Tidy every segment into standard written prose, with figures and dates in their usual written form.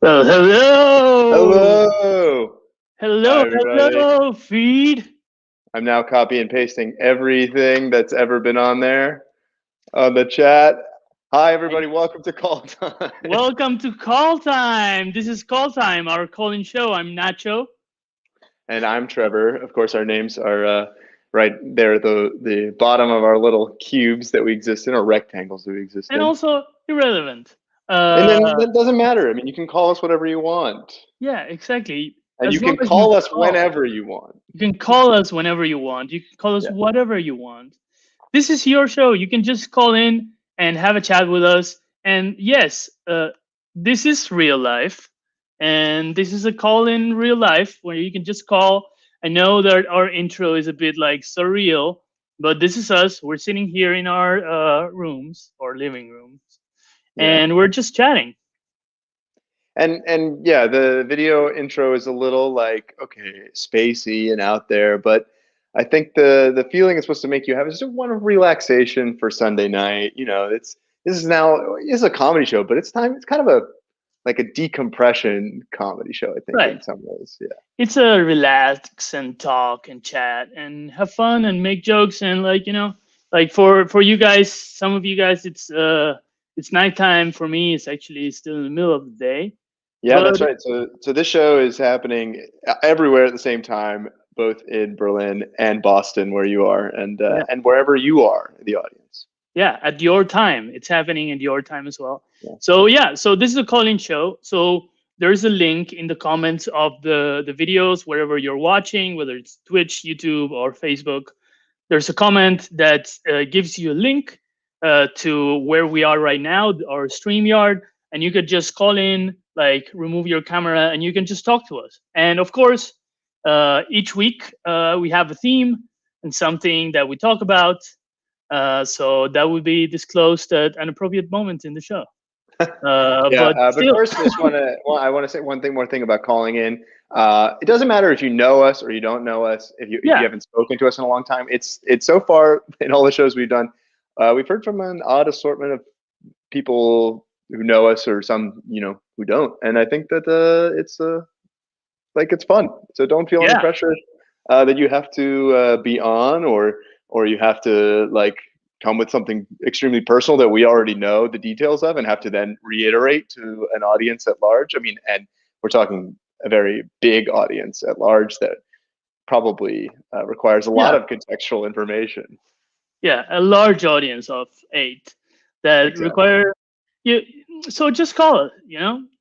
Well, hello, Hello. Hi, hello, everybody. hello, feed. I'm now copy and pasting everything that's ever been on there on the chat. Hi, And everybody. Welcome to Call Time. welcome to Call Time. This is Call Time, our call-in show. I'm Nacho, And I'm Trevor. Of course, our names are right there at the bottom of our little cubes that we exist in, or rectangles that we exist and in. also irrelevant. And then Uh, that doesn't matter. I mean, you can call us whatever you want, yeah, exactly. and you As long can as you call us call, whenever you want. you can call us whenever you want. You can call us Yeah. whatever you want. This is your show. You can just call in and have a chat with us. And yes, this is real life. And this is a call in real life where you can just call. I know that our intro is a bit like surreal, but this is us. We're sitting here in our rooms or living rooms, Yeah. and we're just chatting. And yeah, the video intro is a little like okay, spacey and out there, but I think the feeling it's supposed to make you have is just one of relaxation for Sunday night. You know, this is a comedy show, but it's kind of a like a decompression comedy show, I think, Right. in some ways. Yeah. It's a relax and talk and chat and have fun and make jokes and like for you guys, some of you guys, it's nighttime. For me, it's actually still in the middle of the day. Yeah, But that's right. So this show is happening everywhere at the same time, both in Berlin and Boston, where you are, yeah, and wherever you are, the audience. yeah, at your time, it's happening at your time as well. Yeah. So yeah, so this is a call-in show. So there's a link in the comments of the videos wherever you're watching, whether it's Twitch, YouTube, or Facebook. There's a comment that gives you a link to where we are right now, our StreamYard, and you could just call in, like remove your camera, and you can just talk to us. And of course, each week we have a theme and something that we talk about. So that would be disclosed at an appropriate moment in the show. Yeah, But but still, first, I want to say one thing about calling in. It doesn't matter if you know us or you don't know us. If you yeah, haven't spoken to us in a long time, it's so far in all the shows we've done, we've heard from an odd assortment of people who know us or some who don't, and I think that it's like it's fun. So don't feel any yeah, pressure that you have to be on or you have to like come with something extremely personal that we already know the details of and have to then reiterate to an audience at large. I mean, and we're talking a very big audience at large that probably requires a lot yeah, of contextual information. yeah. A large audience of 8 that Exactly. require you. So just call it.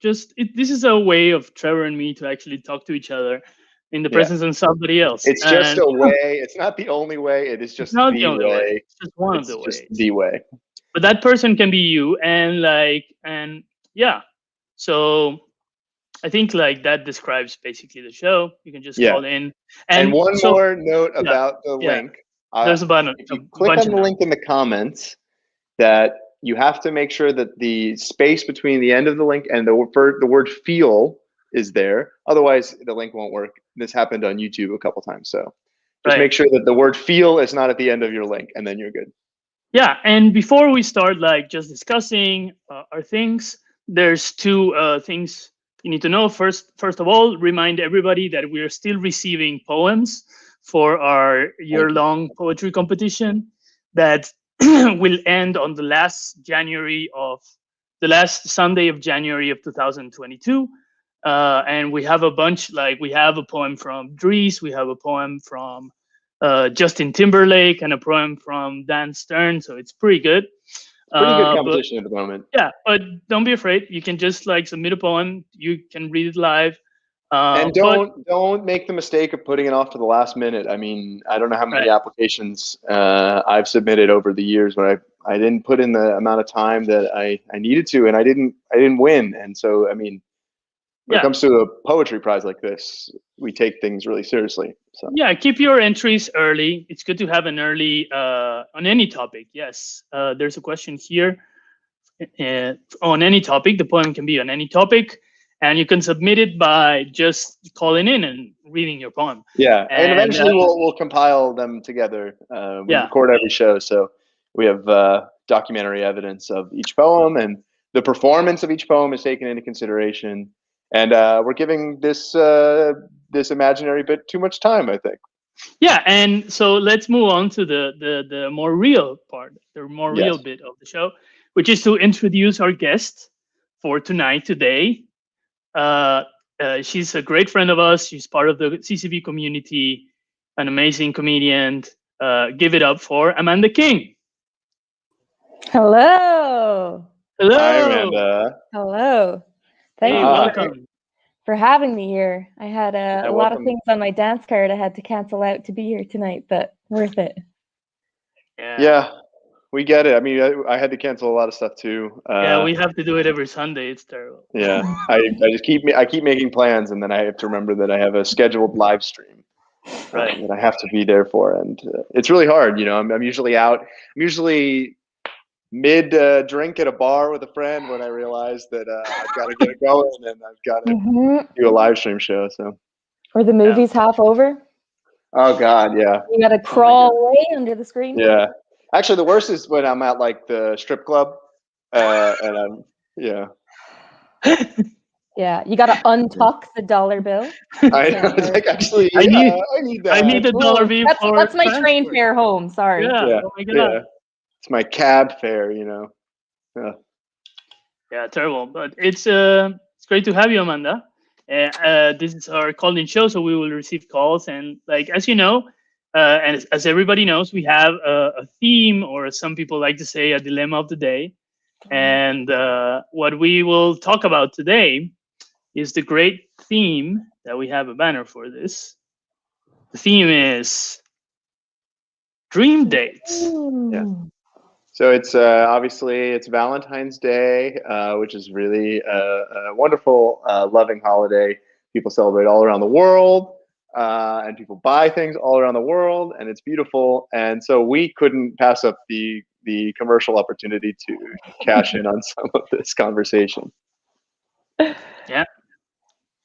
This is a way of Trevor and me to actually talk to each other in the Yeah. presence of somebody else, It's just and a way. It's not the only way. It is it's just not the the only way. way. It's just one of It's the just ways. the way. But that person can be you, and yeah. So I think like that describes basically the show. You can just Yeah. call in, And and one so more note yeah, about the yeah. link. There's If a you click bunch on of the notes. link in the comments, that you have to make sure that the space between the end of the link and the word feel is there. Otherwise, the link won't work. This happened on YouTube a couple times. So just Right. make sure that the word feel is not at the end of your link, and then you're good. Yeah, and before we start, like just discussing our things, there's two things you need to know. First of all, remind everybody that we are still receiving poems for our Thank you. year-long poetry competition that will end on the last Sunday of January of 2022. And we have a bunch, like we have a poem from Dries, we have a poem from Justin Timberlake, and a poem from Dan Stern. So it's pretty good. It's pretty good But competition at the moment. yeah, but don't be afraid. You can just like submit a poem. You can read it live. And But don't make the mistake of putting it off to the last minute. I mean, I don't know how many right, applications I've submitted over the years, but I didn't put in the amount of time that I needed to, and I didn't win. And so, I mean, when it yeah, comes to a poetry prize like this, we take things really seriously. So yeah. Keep your entries early. It's good to have an early on any topic. Yes, there's a question here. On any topic. The poem can be on any topic, and you can submit it by just calling in and reading your poem. yeah, and And eventually we'll compile them together. We yeah, record every show, so we have documentary evidence of each poem, and the performance of each poem is taken into consideration. And we're giving this this imaginary bit too much time, I think. Yeah, and so let's move on to the more real part, the more real Yes. bit of the show, which is to introduce our guest for tonight, today. Uh, she's a great friend of us. She's part of the CCV community, an amazing comedian. Give it up for Amanda King. Hello. Hi, Hello. Amanda. Hello. Thank Hey, you Hi. welcome. for having me here. I had Yeah, a lot of welcome. things on my dance card I had to cancel out to be here tonight, but worth it. Yeah, we get it. I mean, I had to cancel a lot of stuff too. Yeah, we have to do it every Sunday. It's terrible. Yeah, I just keep making plans, and then I have to remember that I have a scheduled live stream Right. that I have to be there for, and it's really hard. You know, I'm usually out. I'm usually mid drink at a bar with a friend when I realize that I've got to get it going and I've got to Mhm. do a live stream show. So, Or the movie's half over. oh God, yeah, You gotta oh my crawl God, away under the screen. yeah. Actually, the worst is when I'm at like the strip club, and I'm yeah. Yeah, you gotta untuck the dollar bill. I was like, actually, I need I need I that. need a dollar bill for That's my train transport. fare home. Sorry. Yeah. Yeah, Oh my God. yeah. It's my cab fare, you know. Yeah. Yeah, terrible. But it's great to have you, Amanda. This is our call-in show, so we will receive calls, and like as you know, and as everybody knows, we have a theme, or some people like to say a dilemma of the day. And what we will talk about today is the great theme that we have a banner for this. The theme is dream dates. Yeah. Ooh. So it's obviously it's Valentine's Day, which is really a wonderful, loving holiday. People celebrate all around the world, and people buy things all around the world, and it's beautiful. And so we couldn't pass up the commercial opportunity to cash in on some of this conversation. Yeah,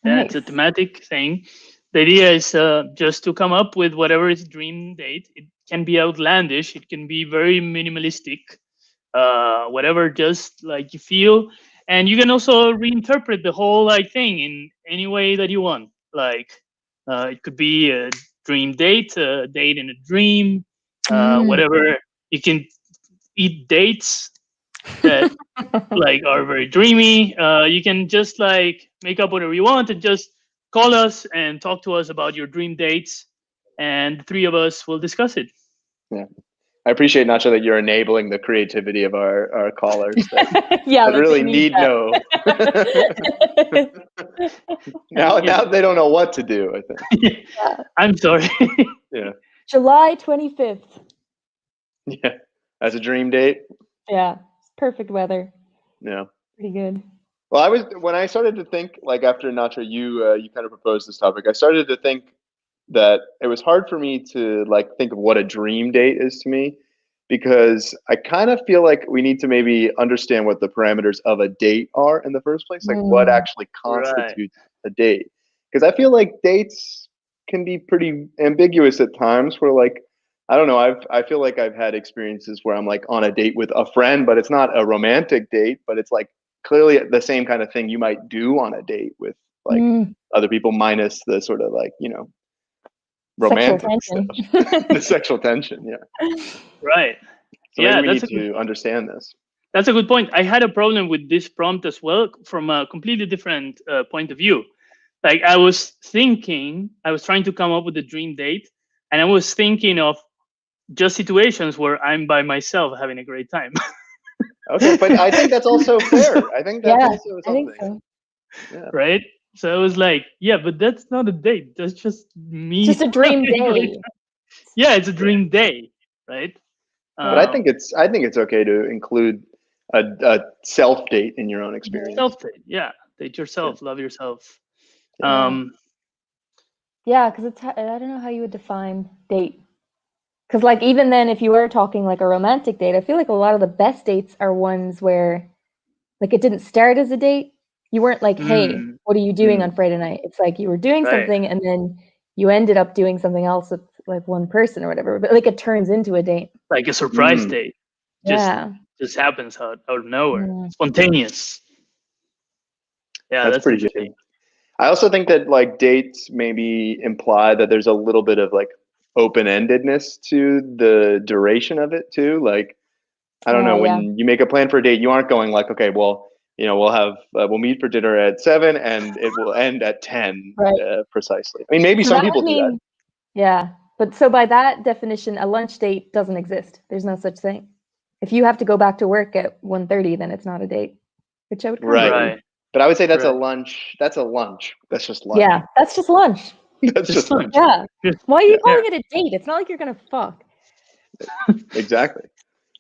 yeah, it's Nice. a thematic thing. The idea is just to come up with whatever is dream date. It can be outlandish. It can be very minimalistic. Whatever, just like you feel, and you can also reinterpret the whole like thing in any way that you want. Like it could be a dream date, a date in a dream, Mm. whatever. You can eat dates that like are very dreamy. You can just like make up whatever you want and just call us and talk to us about your dream dates, and the three of us will discuss it. Yeah. I appreciate, Nacho, that you're enabling the creativity of our callers that, Yeah, that like really they need need no. now Yeah. they don't know what to do, I think. Yeah. I'm sorry. Yeah. July 25th. Yeah. As a dream date. Yeah, perfect weather. Yeah. Pretty good. Well, when I started to think, like after Nacho, you kind of proposed this topic. I started to think that it was hard for me to like think of what a dream date is to me, because I kind of feel like we need to maybe understand what the parameters of a date are in the first place, like what Mm. actually Right. constitutes a date. Because I feel like dates can be pretty ambiguous at times. Where like I don't know, I feel like I've had experiences where I'm like on a date with a friend, but it's not a romantic date, but it's like clearly the same kind of thing you might do on a date with like Mm. other people, minus the sort of like, you know, Sexual romantic tension. stuff. The sexual tension, yeah. Right. So maybe Yeah, we need to understand this. that's a good point. I had a problem with this prompt as well from a completely different point of view. Like I was trying to come up with a dream date, and I was thinking of just situations where I'm by myself having a great time. Okay, but I think that's also fair. I think that's Yeah, also I think something. so. Yeah. Right? So I was like, yeah, but that's not a date. That's just me. Just a dream having a great day. time. Yeah, it's a dream day, right? But I think it's okay to include a self date in your own experience. self date. Yeah, date yourself, love yourself. Yeah. Um, Yeah, because I don't know how you would define date. Because like even then, if you were talking like a romantic date, I feel like a lot of the best dates are ones where like it didn't start as a date. You weren't like, hey, mm, what are you doing on Friday night? It's like you were doing right. something and then you ended up doing something else with like one person or whatever. But like it turns into a date. Like a surprise Mm. date. Yeah. Just happens out of nowhere. Yeah. Spontaneous. Yeah, That's that's pretty good. interesting. I also think that like dates maybe imply that there's a little bit of like open-endedness to the duration of it too. Like, I don't know, Yeah. when you make a plan for a date, you aren't going like, okay, well, we'll meet for dinner at 7 and it will end at 10 Right. precisely. I mean, maybe So some that people would do that. mean, yeah. But so by that definition, a lunch date doesn't exist. There's no such thing. If you have to go back to work at 1:30, then it's not a date, which I would kind of Right. agree. Right. But I would say that's a Right. lunch. That's a lunch. That's just lunch. Yeah, that's just lunch. That's Just just lunch. Yeah. Just- Why are you Yeah. calling it a date? It's not like you're gonna fuck. Exactly.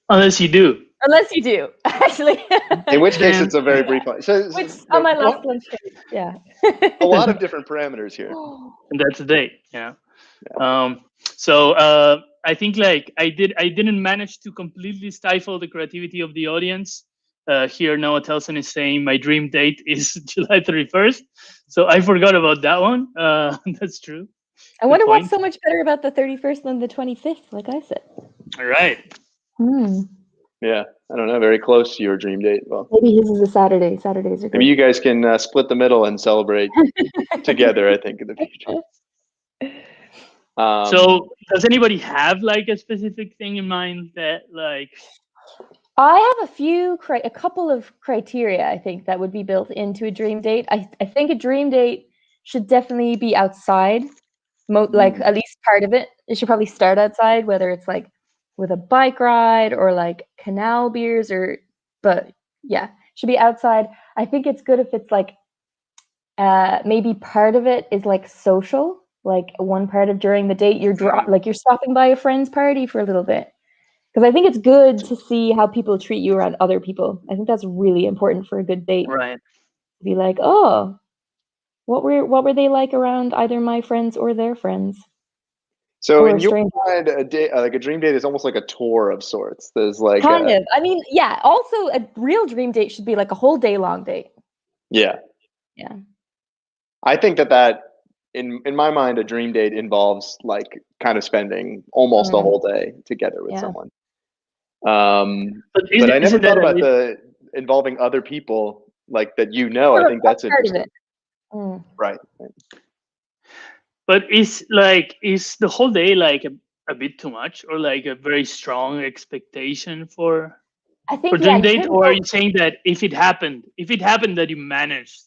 Unless you do. Unless you do, actually. In which case, Then- it's a very brief lunch. So, Which on my last lunch date, yeah. a lot of different parameters here. and that's a date. Yeah. So I think like I didn't manage to completely stifle the creativity of the audience. Here Noah Telson is saying my dream date is July 31st. So I forgot about that one. That's true. I wonder what's point. so much better about the 31st than the 25th, like I said. All right. Yeah, I don't know. Very close to your dream date. Well, Maybe his is a Saturday. Saturdays are good. maybe you guys can split the middle and celebrate together. I think in the future. So does anybody have like a specific thing in mind that like? I have a couple of criteria, I think, that would be built into a dream date. I think a dream date should definitely be outside, like at least part of it. It should probably start outside, whether it's like with a bike ride or like canal beers but yeah, should be outside. I think it's good if it's like maybe part of it is like social, like one part of during the date you're stopping by a friend's party for a little bit. Because I think it's good to see how people treat you around other people. I think that's really important for a good date. Right. Be like, oh, what were they like around either my friends or their friends? So Or in a your stranger. mind, a day like a dream date is almost like a tour of sorts. There's like Kind of. I mean, yeah. Also, a real dream date should be like a whole day long date. Yeah. Yeah. I think that in my mind, a dream date involves like kind of spending almost a whole day together with someone. But I never thought about the involving other people like that. I think that's interesting. Right. But is the whole day like a bit too much, or like a very strong expectation for dream date? Or are you saying that if it happened that you managed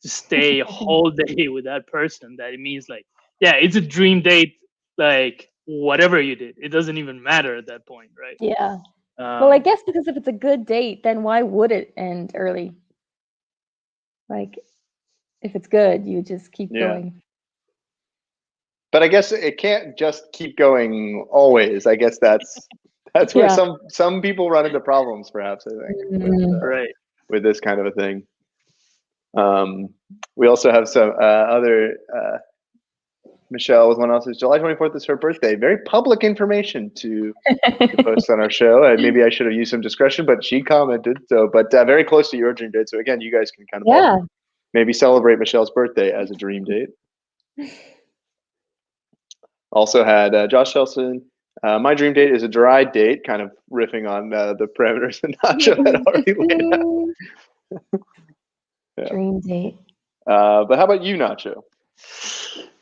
to stay a whole day with that person, that it means like, yeah, it's a dream date, like whatever you did, it doesn't even matter at that point, right? Yeah. Well, I guess because if it's a good date, then why would it end early? Like, if it's good, you just keep going. But I guess it can't just keep going always. I guess that's where some people run into problems, perhaps. I think with this kind of a thing. We also have some other. Michelle was one else. July 24th is her birthday. Very public information to post on our show. Maybe I should have used some discretion, but she commented. So, but very close to your dream date. So again, you guys can kind of maybe celebrate Michelle's birthday as a dream date. Also had Josh Shelson. My dream date is a dry date, kind of riffing on the parameters that Nacho had already laid out. Dream date. But how about you, Nacho?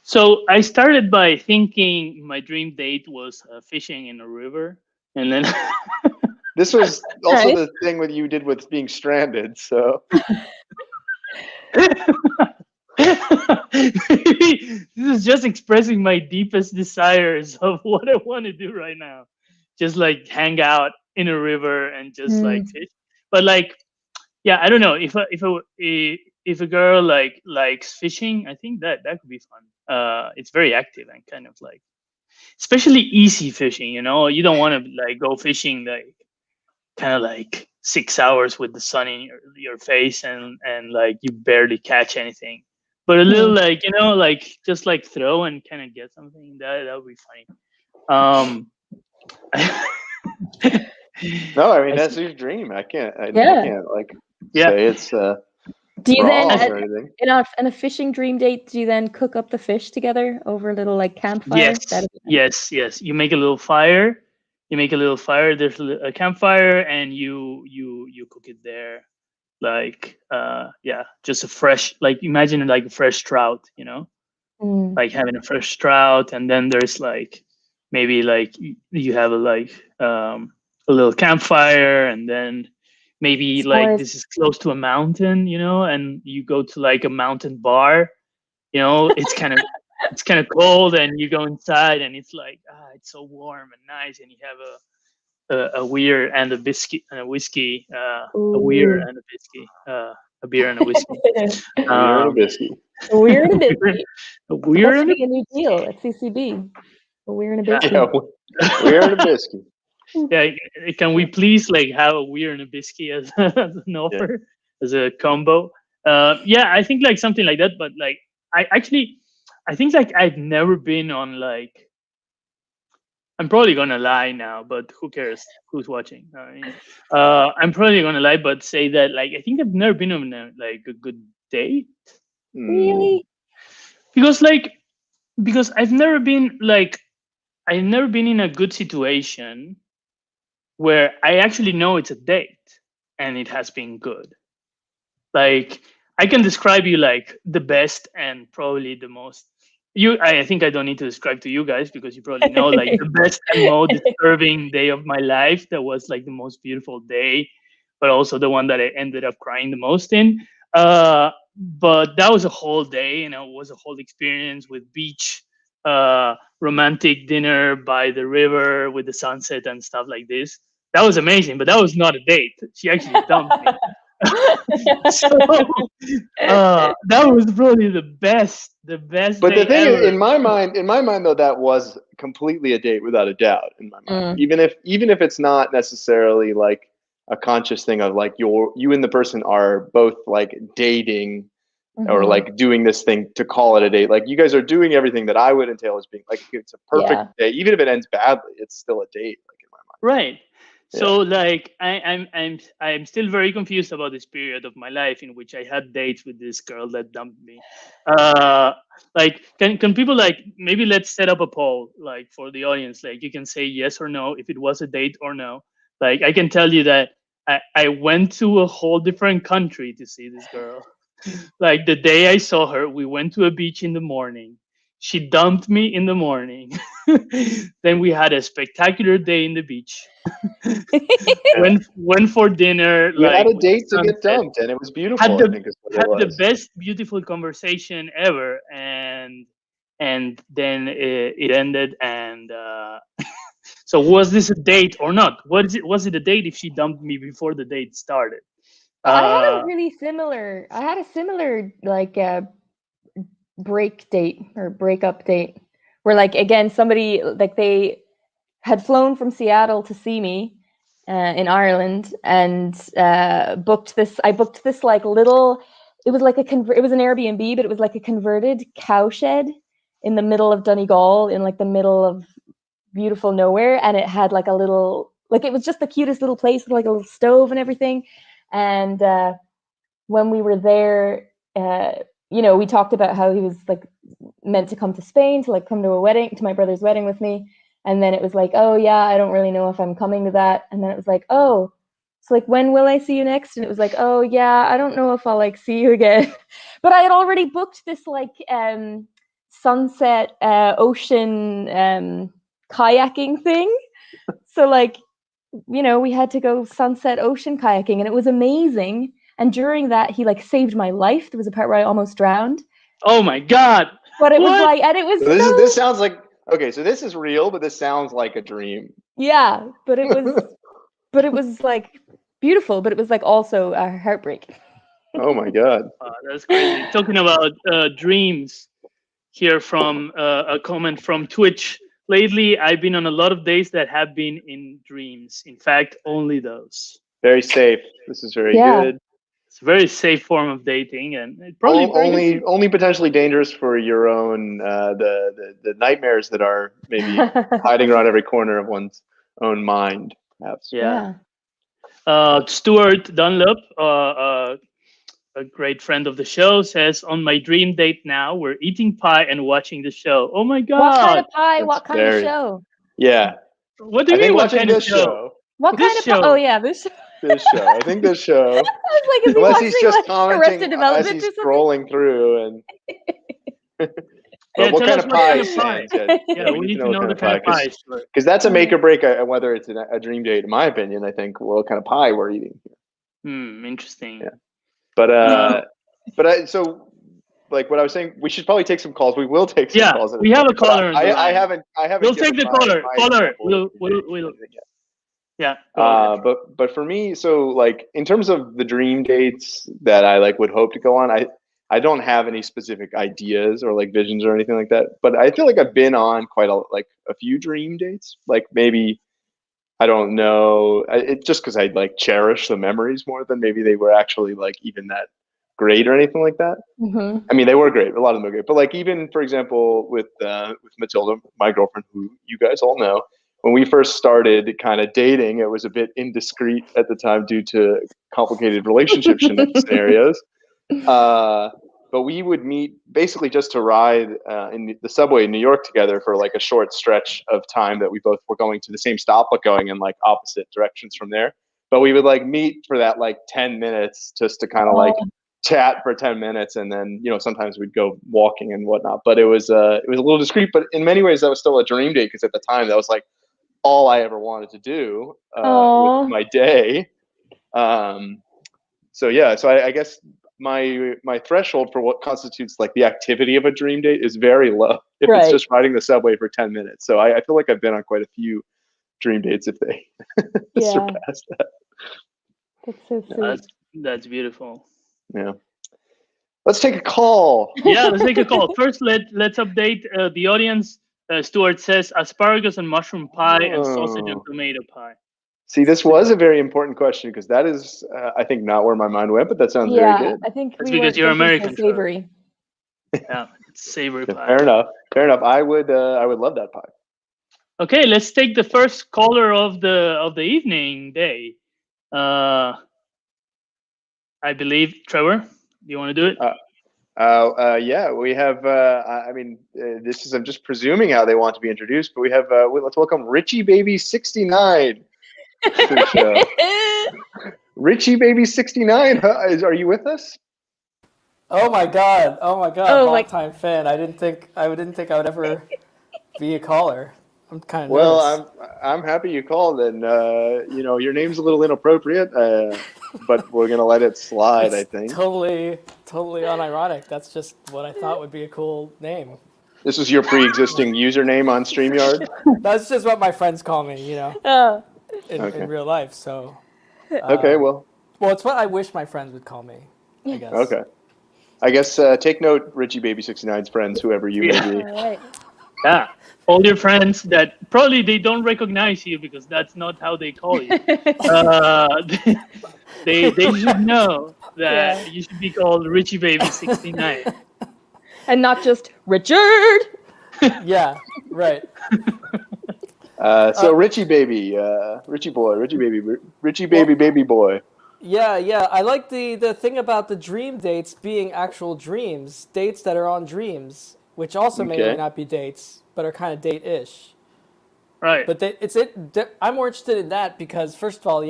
So I started by thinking my dream date was fishing in a river, and then this was also the thing with you did with being stranded. So this is just expressing my deepest desires of what I want to do right now. Just like hang out in a river and just like fish. But like, yeah, I don't know if a girl like likes fishing, I think that could be fun. It's very active and kind of like, especially easy fishing. You know, you don't want to like go fishing like kind of like 6 hours with the sun in your face and like you barely catch anything. But a little like, you know, like just like throw and kind of get something, that would be funny. No, I mean that's your dream. I can't like say it's do you wrong then or anything. In a fishing dream date, do you then cook up the fish together over a little like campfire? Yes. You make a little fire. There's a campfire and you cook it there. like just a fresh, like imagine like a fresh trout, like having a fresh trout, and then there's like maybe like you have a little campfire, and then maybe like S'mores. this is close to a mountain, and you go to like a mountain bar, it's kind of cold, and you go inside and it's like it's so warm and nice, and you have a beer and a biscuit and a whiskey, a beer Ooh. and a whiskey, a beer and a whiskey. A beer and a biscuit. We're in a biscuit. A beer That and should a be a new deal at CCB. We're in a Yeah. biscuit. Yeah, beer and a biscuit. yeah. Can we please like have a beer and a biscuit as, as an offer, as a combo? I think like something like that. But like I think like I've never been on like. I'm probably gonna lie now, but who cares? Who's watching? I mean, I'm probably gonna lie, but say that like I think I've never been on like a good date, Really? because I've never been in a good situation where I actually know it's a date and it has been good. Like I can describe you like the best and probably the most. I think I don't need to describe to you guys because you probably know like the best and most disturbing day of my life. That was like the most beautiful day, but also the one that I ended up crying the most in. But that was a whole day, and it was a whole experience with beach, romantic dinner by the river with the sunset and stuff like this. That was amazing, but that was not a date. She actually dumped me. So that was probably the best But the day thing ever. is, in my mind though, that was completely a date without a doubt in my mind. Even if it's not necessarily like a conscious thing of like you and the person are both like dating or like doing this thing to call it a date. Like you guys are doing everything that I would entail as being like it's a perfect day. Even if it ends badly, it's still a date, like in my mind. Right. So like I'm still very confused about this period of my life in which I had dates with this girl that dumped me. Like can people like maybe let's set up a poll like for the audience, like you can say yes or no if it was a date or no. Like I can tell you that I went to a whole different country to see this girl. Like the day I saw her, we went to a beach in the morning. She dumped me in the morning. Then we had a spectacular day in the beach. Went for dinner. You had like a with the date to get sunset. dumped, and it was beautiful. Had I the think is what had it the was. best beautiful conversation ever, and then it ended. And so was this a date or not? Was it a date if she dumped me before the date started? I had a similar like break date or breakup date where like again somebody like they had flown from Seattle to see me in Ireland and booked this. I booked this like little. It was like it was an Airbnb, but it was like a converted cowshed in the middle of Donegal, in like the middle of beautiful nowhere, and it had like a little, like it was just the cutest little place with like a little stove and everything. And when we were there, we talked about how he was like meant to come to Spain to like come to my brother's wedding with me. And then it was like, oh yeah, I don't really know if I'm coming to that. And then it was like, oh, so like when will I see you next? And it was like, oh yeah, I don't know if I'll like see you again. But I had already booked this like sunset ocean kayaking thing. So like, we had to go sunset ocean kayaking, and it was amazing. And during that, he like saved my life. There was a part where I almost drowned. Oh my God! But it was What? like, and it was So this sounds like okay. So this is real, but this sounds like a dream. yeah. But it was like beautiful. But it was like also a heartbreak. Oh my God! That's crazy. Talking about dreams, here from a comment from Twitch. Lately, I've been on a lot of days that have been in dreams. In fact, only those. Very safe. This is very good. It's a very safe form of dating, and it probably only potentially dangerous for your own the nightmares that are maybe hiding around every corner of one's own mind. Perhaps. Yeah. Stuart Dunlop, a great friend of the show, says, on my dream date now, we're eating pie and watching the show. Oh my God. What kind of pie? That's what kind of show? Yeah. What do you mean? What kind of show? What kind of show? Oh yeah, this. This show. I think this show. I was like, is he Unless watching he's just like commenting Arrested as Development he's or something? scrolling through and. Yeah, But what tell kind us of what pie, kind of pie. Sans? Yeah, we need to know the kind of pie. Because that's a make or break whether it's a dream date. In my opinion, I think what kind of pie we're eating. Interesting. Yeah. So like what I was saying, we should probably take some calls. We will take some calls. We have a caller. I haven't. We'll take the caller. Caller. We'll. Yeah. But for me, so like in terms of the dream dates that I like would hope to go on, I don't have any specific ideas or like visions or anything like that. But I feel like I've been on quite a few dream dates. Like maybe I don't know. It just because I like cherish the memories more than maybe they were actually like even that great or anything like that. Mm-hmm. I mean, they were great. A lot of them were great. But like even for example with Matilda, my girlfriend, who you guys all know, when we first started kind of dating, it was a bit indiscreet at the time due to complicated relationship scenarios. But we would meet basically just to ride in the subway in New York together for like a short stretch of time that we both were going to the same stop, but going in like opposite directions from there. But we would like meet for that like 10 minutes just to kind of like chat for 10 minutes. And then, sometimes we'd go walking and whatnot, but it was a little discreet, but in many ways that was still a dream date. Cause at the time that was like all I ever wanted to do with my day. So I guess my threshold for what constitutes like the activity of a dream date is very low if it's just riding the subway for 10 minutes. So I feel like I've been on quite a few dream dates if they surpass that. That's so sweet. That's beautiful. Yeah. Let's take a call. Yeah, let's take a call. First, let's update the audience. Stuart says asparagus and mushroom pie and sausage and tomato pie. See, this was a very important question because that is, I think, not where my mind went, but that sounds very good. I think it's because you're American. So savory. Yeah, it's savory pie. Fair enough. I would love that pie. Okay, let's take the first caller of the evening day. I believe Trevor. Do you want to do it? Yeah, we have. This is. I'm just presuming how they want to be introduced, but we have. Let's welcome Richie Baby 69 to the show. Richie Baby 69, are you with us? Oh my god! Long time fan. I didn't think I would ever be a caller. I'm kind of nervous. Well, I'm happy you called, and your name's a little inappropriate, but we're gonna let it slide. I think totally unironic. That's just what I thought would be a cool name. This is your pre-existing username on StreamYard? That's just what my friends call me. In real life. So. Okay. Well, it's what I wish my friends would call me. I guess. Okay. I guess take note, Richie Baby 69's friends, whoever you may be. Right. Yeah, all your friends that probably they don't recognize you because that's not how they call you. They should know that you should be called Richie Baby 69. And not just Richard. Yeah, right. So Richie Baby, Richie Baby, baby boy. Yeah. I like the thing about the dream dates being actual dreams, dates that are on dreams, which also may or may not be dates, but are kind of date-ish. Right. But I'm more interested in that because, first of all, those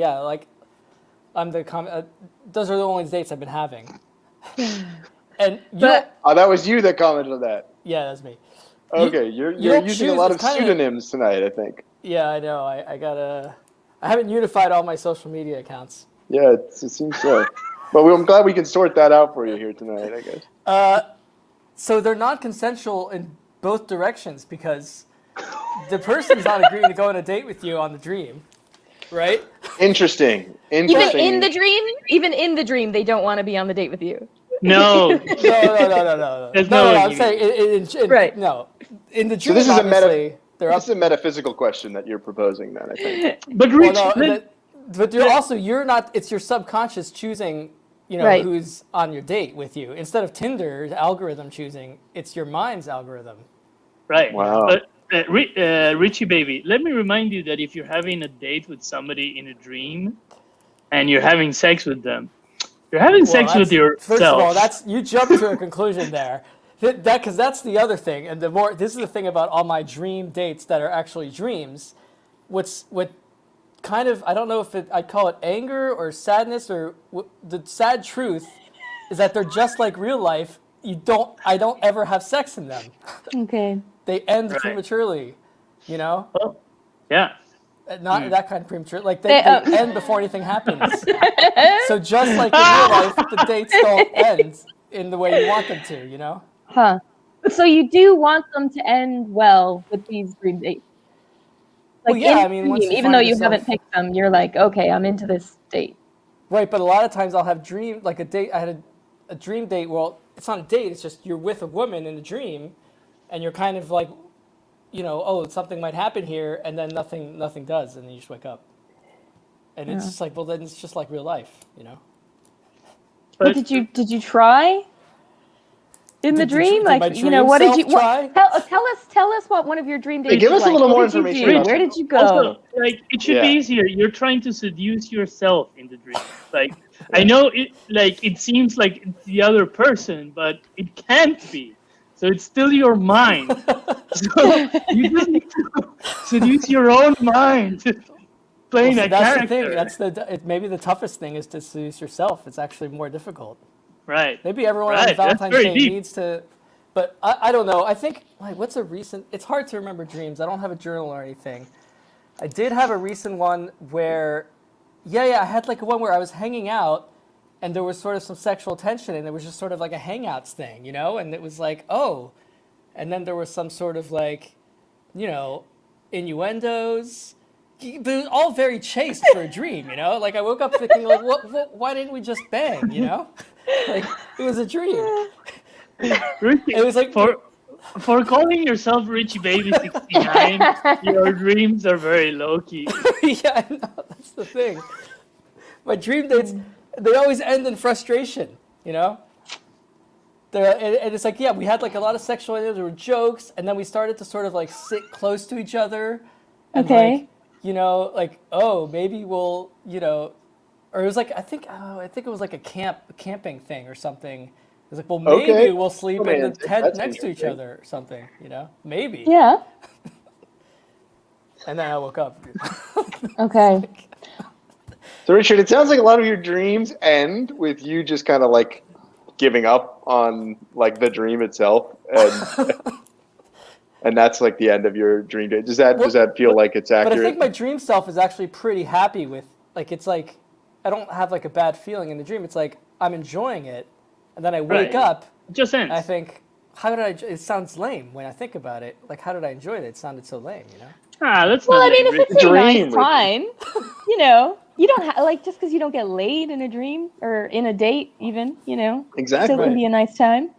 are the only dates I've been having. And that was you that commented on that. Yeah, that's me. Okay, you're using a lot of pseudonyms tonight, I think. Yeah, I know. I haven't unified all my social media accounts. Yeah, it seems so. But I'm glad we can sort that out for you here tonight, I guess. So they're not consensual in both directions because the person's not agreeing to go on a date with you on the dream, right? Interesting. Even in the dream, they don't want to be on the date with you. No. No. I'm saying right. No, in the dream. So this is a metaphysical question that you're proposing, then I think. But Rich, but you're not. It's your subconscious choosing. Right. Who's on your date with you instead of Tinder's algorithm choosing. It's your mind's algorithm. Right. Wow. But Richie Baby, let me remind you that if you're having a date with somebody in a dream, and you're having sex with them, you're having sex with yourself. First of all, you jumped to a conclusion there. Because that's the other thing, and this is the thing about all my dream dates that are actually dreams. What kind of, I don't know if I'd call it anger or sadness, or the sad truth is that they're just like real life. I don't ever have sex in them. Okay. They end Right. prematurely, you know? Oh, yeah. Not that kind of premature. Like they end before anything happens. So just like in real life, the dates don't end in the way you want them to, you know? Huh. So you do want them to end well with these dream dates? Like, well, yeah, in I mean, dream, once you even though find you yourself- haven't picked them, you're like, okay, I'm into this date. Right, but a lot of times I'll have like a date. I had a dream date. Well, it's not a date. It's just you're with a woman in a dream, and you're kind of like, you know, oh, something might happen here, and then nothing does, and then you just wake up. And it's just like, well, then it's just like real life, you know. But did you try in the dream? Did my Like, you know, what did you try? tell us what one of your dream dates give us was a little like. more What did you information do? about Where it. did you go? Also, like, it should be Yeah. easier. You're trying to seduce yourself in the dream. Like, I know it seems like it's the other person, but it can't be. So it's still your mind. So you just need to seduce your own mind. Playing Well, a that's character. the thing. Maybe the toughest thing is to seduce yourself. It's actually more difficult. Right. Maybe everyone Right, on Valentine's that's very Day deep. needs to, but I don't know. I think, like, what's a recent, it's hard to remember dreams. I don't have a journal or anything. I did have a recent one where, I had like one where I was hanging out and there was sort of some sexual tension and it was just sort of like a hangouts thing, you know? And it was like, oh, and then there was some sort of like, you know, innuendos. But it was all very chaste for a dream, you know? Like, I woke up thinking, like, why didn't we just bang, you know? Like, it was a dream. Richie, It was like for calling yourself Richie Baby 69, your dreams are very low key. yeah, I know, that's the thing. My dream dates, they always end in frustration, you know? And it's like, yeah, we had like a lot of sexual ideas, there were jokes, and then we started to sort of like sit close to each other. And Okay. like, you know, like, oh, maybe we'll, you know, or it was like, I think it was like a camping thing or something. It was like, well, maybe Okay. we'll sleep in the Romantic. tent That's next to each interesting. other or something, you know? Maybe. Yeah. And then I woke up. Okay. So Richard, it sounds like a lot of your dreams end with you just kind of like giving up on like the dream itself, and that's like the end of your dream day. Does that feel like it's accurate? But I think my dream self is actually pretty happy with, like, it's like, I don't have like a bad feeling in the dream. It's like, I'm enjoying it. And then I wake Right. up It just ends. and I think, how did I, it sounds lame when I think about it. Like, how did I enjoy it? It sounded so lame, you know? That's Well, not I mean, lame, if it's Richie. a nice Dream. time, you know, you don't have like just because you don't get laid in a dream or in a date, even, you know, Exactly. still can be a nice time.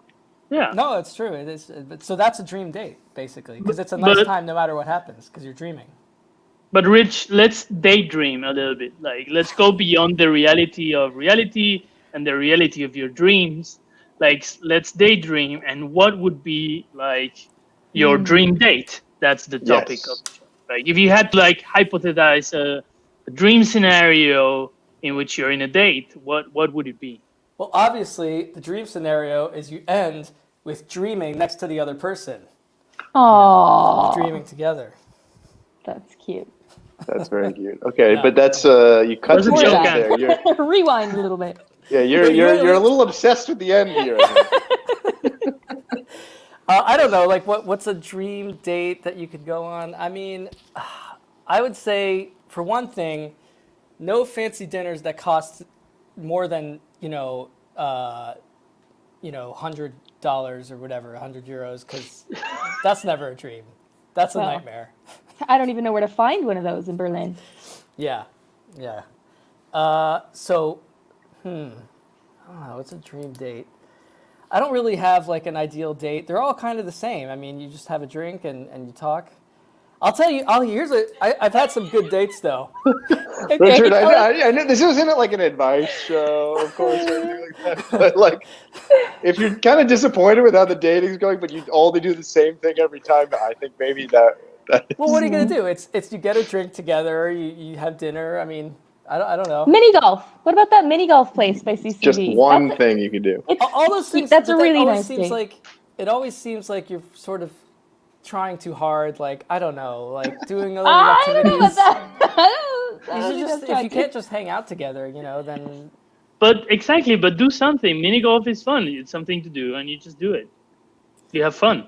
Yeah. No, it's true. It is. But so that's a dream date, basically, because it's a nice But- time no matter what happens, because you're dreaming. But Rich, let's daydream a little bit. Like, let's go beyond the reality of reality and the reality of your dreams. Like, let's daydream. And what would be like your dream date? That's the topic Yes. of the show. Like, if you had to like hypothesize a dream scenario in which you're in a date, what would it be? Well, obviously, the dream scenario is you end with dreaming next to the other person, Oh, dreaming together. that's cute. That's very cute. Okay, Yeah. but that's you cut Wasn't the joking. end there. You're, Rewind a little bit. yeah, you're a little obsessed with the end here. I think. I don't know, like what's a dream date that you could go on? I mean, I would say for one thing, no fancy dinners that cost more than $100 or whatever, €100, because that's never a dream. That's a Well. nightmare. I don't even know where to find one of those in Berlin. Yeah. So, I don't know, what's a dream date? I don't really have like an ideal date. They're all kind of the same. I mean, you just have a drink and you talk. I'll tell you. I've had some good dates though. Richard, I know this isn't like an advice show, of course, or anything like that. But like, if you're kind of disappointed with how the dating's going, but you only do the same thing every time, I think maybe that. Well, what are you gonna do? It's you get a drink together. You have dinner. I mean, I don't know. Mini golf. What about that mini golf place by CCB? Just one That's thing you could do. All those things. That's a but that really always nice seems date. like it always seems like you're sort of trying too hard. Like I don't know, like doing other I don't know activities. about that. if you can't just hang out together, then. But exactly, but do something. Mini golf is fun. It's something to do, and you just do it. You have fun,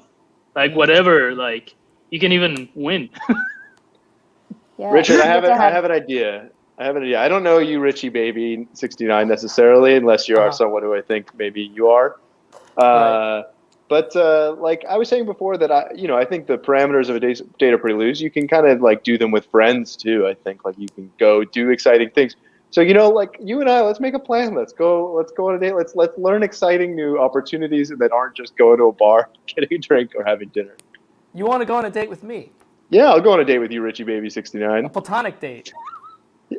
like whatever. Like you can even win. Yeah, Richard, I it's good to have an idea. I don't know you, Richie Baby 69 necessarily, unless you are someone who I think maybe you are. Right. But like I was saying before, that I think the parameters of a date are pretty loose. You can kind of like do them with friends too. I think like you can go do exciting things. So like you and I, let's make a plan. Let's go on a date. Let's learn exciting new opportunities that aren't just going to a bar, getting a drink, or having dinner. You want to go on a date with me? Yeah, I'll go on a date with you, Richie Baby 69. A platonic date.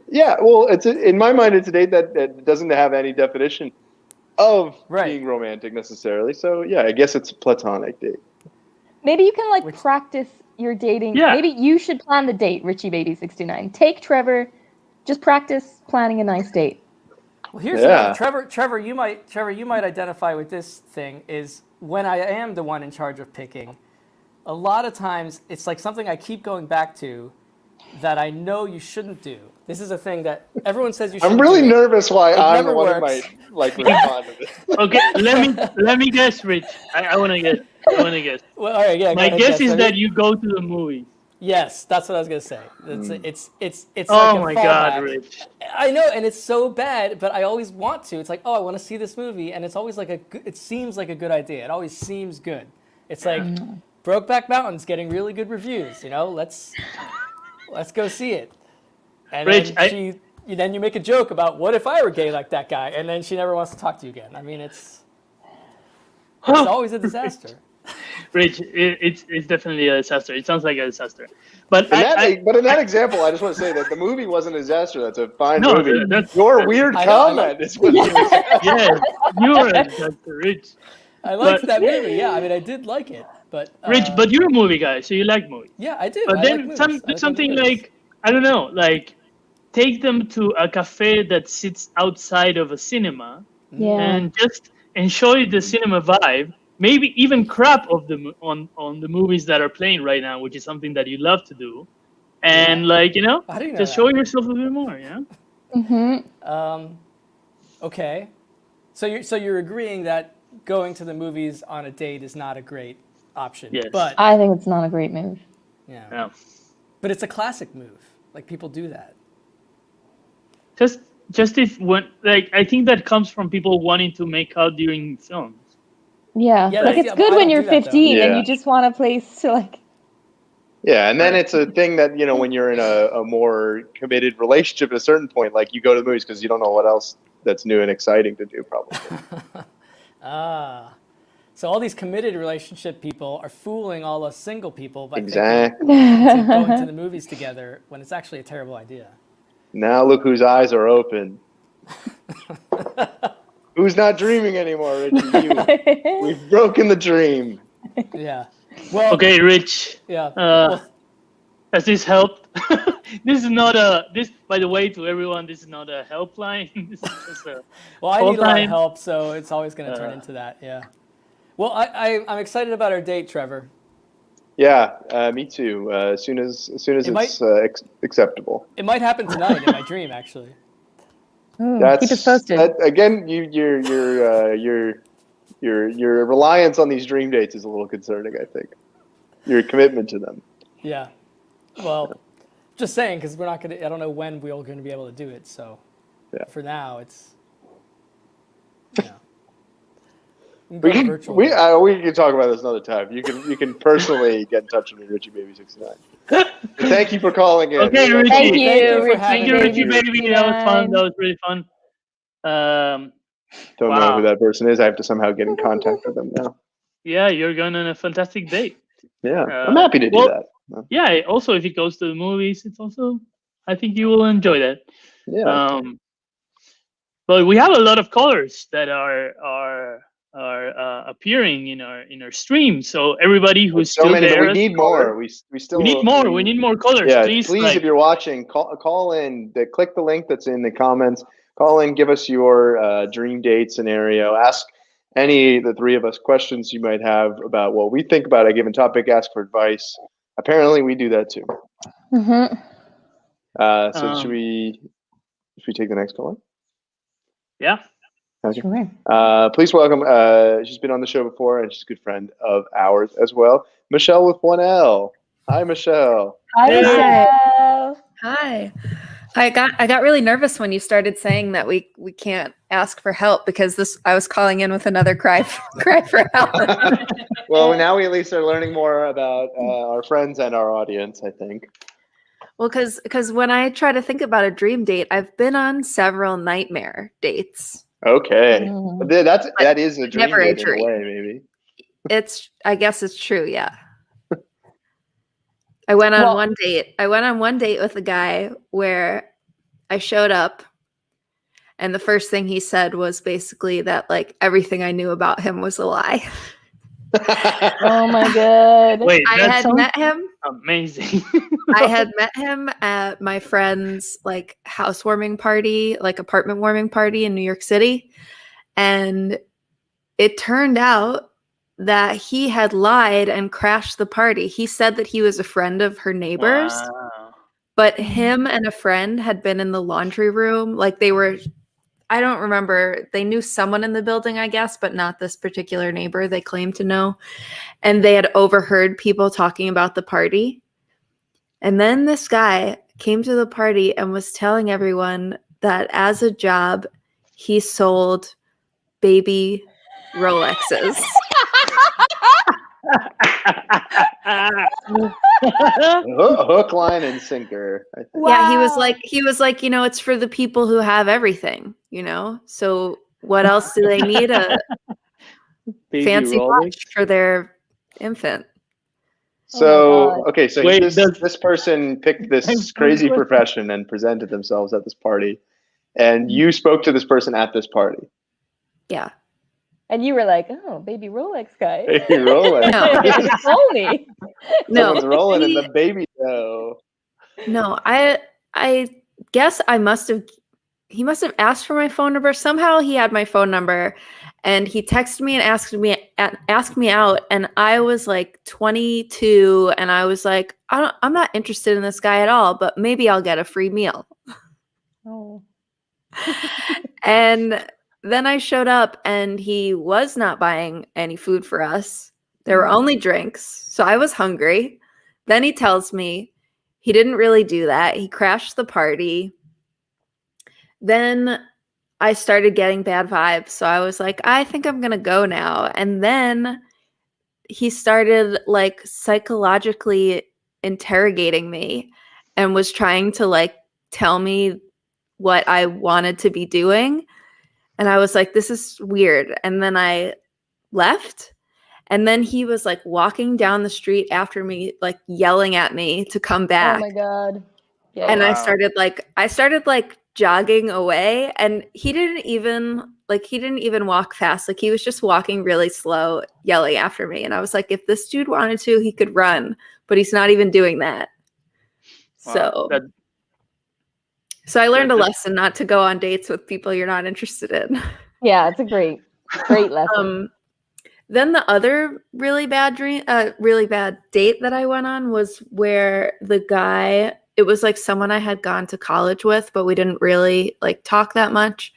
Yeah, well, in my mind, it's a date that doesn't have any definition of being romantic necessarily. So yeah, I guess it's a platonic date. Maybe you can practice your dating. Yeah. Maybe you should plan the date, Richie Baby 69. Take Trevor, just practice planning a nice date. Well, here's another. Trevor, you might identify with this thing is when I am the one in charge of picking. A lot of times, it's like something I keep going back to that I know you shouldn't do. This is a thing that everyone says you shouldn't do. I'm really nervous why I'm the one who works. might respond to this. Okay, let me guess, Rich. I want to guess. Well, all right, yeah. My guess is that you go to the movie. Yes, that's what I was gonna say. It's Oh like my a God, fallback. Rich. I know, and it's so bad, but I always want to. It's like, oh, I want to see this movie, and it's always like it seems like a good idea. It always seems good. It's like Brokeback Mountain's getting really good reviews. Let's go see it. And Rich, then you make a joke about what if I were gay like that guy, and then she never wants to talk to you again. I mean, it's always a disaster. Rich, it's definitely a disaster. It sounds like a disaster. But in that example, I just want to say that the movie wasn't a disaster. That's a fine movie. That's your weird comment is what yes, you are a disaster, Rich. I liked that movie. Yeah, I mean, I did like it, but Rich, but you're a movie guy, so you like movies. Yeah, I do. But then something like I don't know, like take them to a cafe that sits outside of a cinema and just enjoy the cinema vibe. Maybe even crap on the movies that are playing right now, which is something that you love to do, and just show yourself a bit more. Okay, so you're agreeing that going to the movies on a date is not a great option. Yes. But I think it's not a great move. Yeah. But it's a classic move. Like people do that. Just I think that comes from people wanting to make out during films. Yeah, it's good when you're 15 and you just want a place to Yeah, and then it's a thing that when you're in a more committed relationship at a certain point, like you go to the movies because you don't know what else that's new and exciting to do, probably. So all these committed relationship people are fooling all us single people by exactly going to the movies together when it's actually a terrible idea. Now look whose eyes are open. Who's not dreaming anymore, Richie? You. We've broken the dream. Yeah. Well. Okay, Rich. Yeah. Has this helped? This is not by the way, to everyone, this is not a helpline. This is just a I need a lot of help, so it's always going to turn into that. Yeah. Well, I'm excited about our date, Trevor. Yeah, me too. As soon as it's acceptable. It might happen tonight in my dream, actually. Keep us posted. Again, your reliance on these dream dates is a little concerning, I think. Your commitment to them. Yeah. Well, just saying, because we're not going to, I don't know when we're going to be able to do it. So for now, it's, we can talk about this another time. You can personally get in touch with me, Richie Baby 69. Thank you for calling in. Okay, Richie. Thank you, Richie Baby. That was fun. That was really fun. Don't know who that person is. I have to somehow get in contact with them now. Yeah, you're going on a fantastic date. Yeah, I'm happy to do that. Yeah. Also, if he goes to the movies, it's also I think you will enjoy that. Yeah. But we have a lot of callers that are appearing in our stream. So everybody who's still there, we need more. We need more. We need more callers. Yeah, please if you're watching, call in. Click the link that's in the comments. Call in. Give us your dream date scenario. Ask any of the three of us questions you might have about what we think about a given topic. Ask for advice. Apparently, we do that too. Mm-hmm. So should we take the next caller? Yeah. Okay. Sure. Please welcome. She's been on the show before, and she's a good friend of ours as well. Michelle with 1L. Hi, Michelle. Hi, Hey. Michelle. Hi. I got really nervous when you started saying that we can't ask for help because I was calling in with another cry for help. Well, now we at least are learning more about our friends and our audience, I think. Well, because when I try to think about a dream date, I've been on several nightmare dates. Okay, Mm. that is a dream Never a date in a dream. way, maybe. I guess it's true, yeah. I went on one date. I went on one date with a guy where I showed up and the first thing he said was basically that like everything I knew about him was a lie. Oh my god. Wait, I that had sounds met him. amazing. I had met him at my friend's like housewarming party, like apartment warming party in New York City. And it turned out that he had lied and crashed the party. He said that he was a friend of her neighbors, Wow. but him and a friend had been in the laundry room. Like I don't remember. They knew someone in the building, I guess, but not this particular neighbor they claimed to know. And they had overheard people talking about the party. And then this guy came to the party and was telling everyone that as a job, he sold baby Rolexes. Hook, line, and sinker. I think. Wow. Yeah, he was like, it's for the people who have everything, So what else do they need? A Baby fancy Rolex? watch for their infant. So okay, so Wait, this person picked this crazy profession and presented themselves at this party, and you spoke to this person at this party. Yeah. And you were like, "Oh, baby Rolex guy." Baby Rolex. No. Told me. No. Someone's rolling in the baby dough. No, I guess he must have asked for my phone number. Somehow he had my phone number and he texted me and asked me out. And I was like 22 and I was like, I'm not interested in this guy at all, but maybe I'll get a free meal. Oh. And then I showed up and he was not buying any food for us. There were only drinks. So I was hungry. Then he tells me he didn't really do that. He crashed the party. Then I started getting bad vibes. So I was like, I think I'm going to go now. And then he started like psychologically interrogating me and was trying to like tell me what I wanted to be doing. And I was like, this is weird. And then I left. And then he was like walking down the street after me, like yelling at me to come back. Oh my god. Yeah. And Wow. I started like jogging away and he didn't even walk fast. Like he was just walking really slow, yelling after me. And I was like, if this dude wanted to, he could run, but he's not even doing that. Wow. So I learned a lesson not to go on dates with people you're not interested in. Yeah, it's a great lesson. Then the other really bad date that I went on was where the guy, it was like someone I had gone to college with, but we didn't really like talk that much.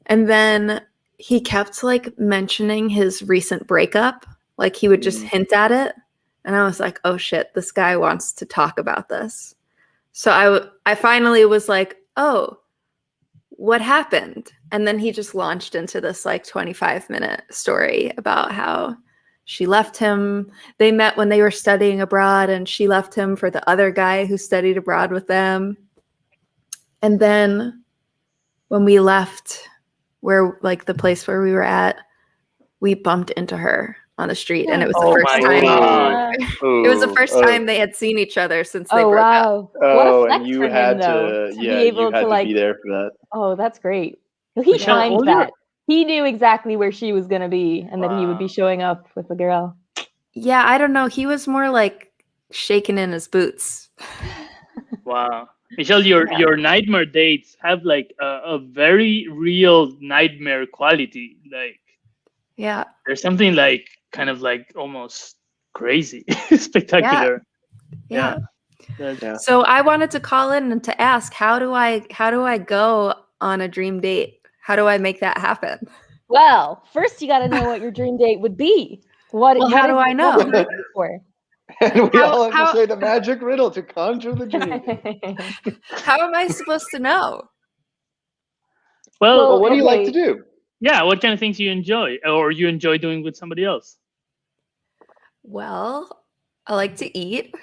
And then he kept like mentioning his recent breakup. Like he would just hint at it. And I was like, oh shit, this guy wants to talk about this. So I finally was like, oh, what happened? And then he just launched into this like 25-minute story about how she left him. They met when they were studying abroad and she left him for the other guy who studied abroad with them. And then when we left where like the place where we were at, we bumped into her on the street and it was the first time. God. It was the first time they had seen each other since they broke up. Wow. What a flex and you for had him, though, to, be yeah, able you had to, to like, be there for that. Oh, that's great. He Michelle, timed all your- that. He knew exactly where she was going to be and that he would be Wow. showing up with the girl. Yeah, I don't know. He was more like shaking in his boots. Wow. Michelle, your nightmare dates have like a very real nightmare quality. Like Yeah. there's something like kind of like almost crazy, spectacular. Yeah. Yeah. So I wanted to call in and to ask, how do I go on a dream date? How do I make that happen? Well, first you got to know what your dream date would be. What How do I What know? are you looking for? And we How- all have how- to say the magic riddle to conjure the dream. How am I supposed to know? Well, Well, what do you like to okay. do? yeah. What kind of things you enjoy, or you enjoy doing with somebody else? Well, I like to eat.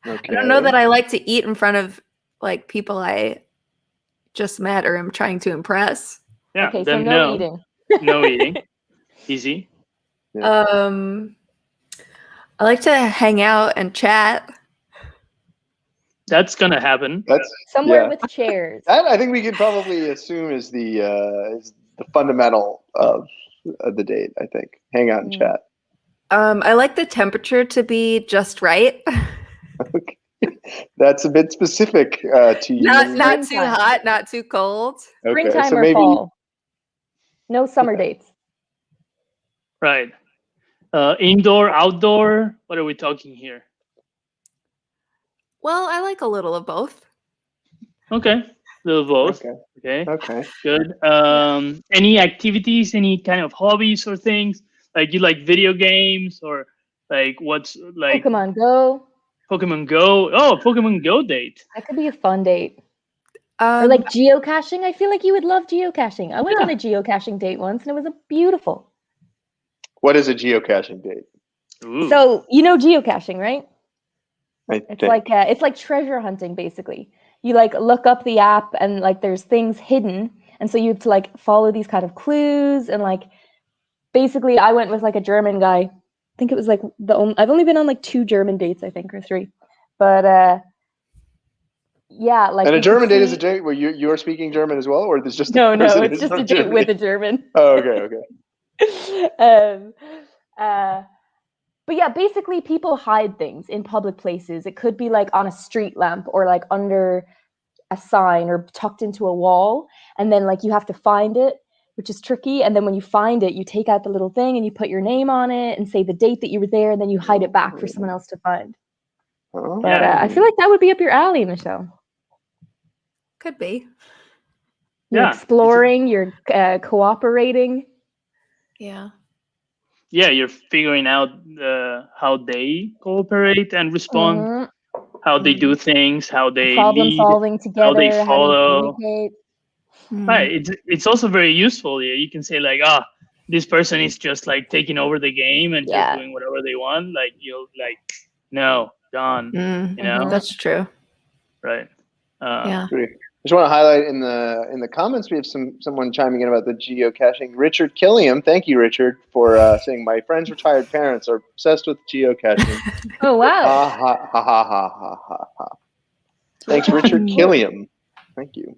Okay. I don't know that I like to eat in front of like people I just met or am trying to impress. Yeah. Okay, so Then no eating. no eating. Easy. I like to hang out and chat. That's gonna happen. That's Somewhere yeah. with chairs. That I think we could probably assume is the fundamental of the date. I think hang out and Mm. chat. I like the temperature to be just right. Okay. That's a bit specific to you. Not too Springtime. hot, not too cold. Okay, Springtime so or maybe fall. No summer dates. Right. Indoor, outdoor. What are we talking here? Well, I like a little of both. Okay. Little both. Okay. Okay. Okay. Good. Any activities, any kind of hobbies or things? Like you like video games or like what's like Pokemon Go. Pokemon Go? Oh, Pokemon Go date. That could be a fun date. Or like geocaching. I feel like you would love geocaching. I went on a geocaching date once and it was beautiful. What is a geocaching date? Ooh. So you know geocaching, right? I It's think. like treasure hunting basically. You like look up the app and like there's things hidden, and so you have to like follow these kind of clues and like basically I went with like a German guy. I think it was like I've only been on like 2 German dates, I think, or 3. But yeah, like And a you could German date is a see- date where you are speaking German as well, or there's just No, the no, person it's is just from a date Germany? with a German. Oh, okay. But yeah, basically people hide things in public places. It could be like on a street lamp or like under a sign or tucked into a wall, and then like you have to find it, which is tricky. And then when you find it, you take out the little thing and you put your name on it and say the date that you were there, and then you hide it back for someone else to find. Oh. But Yeah. I feel like that would be up your alley, Michelle. Could be. You're Yeah. exploring, you're cooperating. Yeah. Yeah, you're figuring out how they cooperate and respond, Mhm. how they do things, how they Problem lead, solving together, how they how do you follow. communicate? Right. It's also very useful. Yeah, you can say like, this person is just like taking over the game and just Yeah. doing whatever they want. Like you'll like, no, done. You know, That's true. right? Yeah. I just want to highlight in the comments we have someone chiming in about the geocaching. Richard Killiam, thank you, Richard, for saying my friend's retired parents are obsessed with geocaching. Oh wow! Ha ha ha ha ha ha ha ha. Thanks, Richard Killiam. Thank you.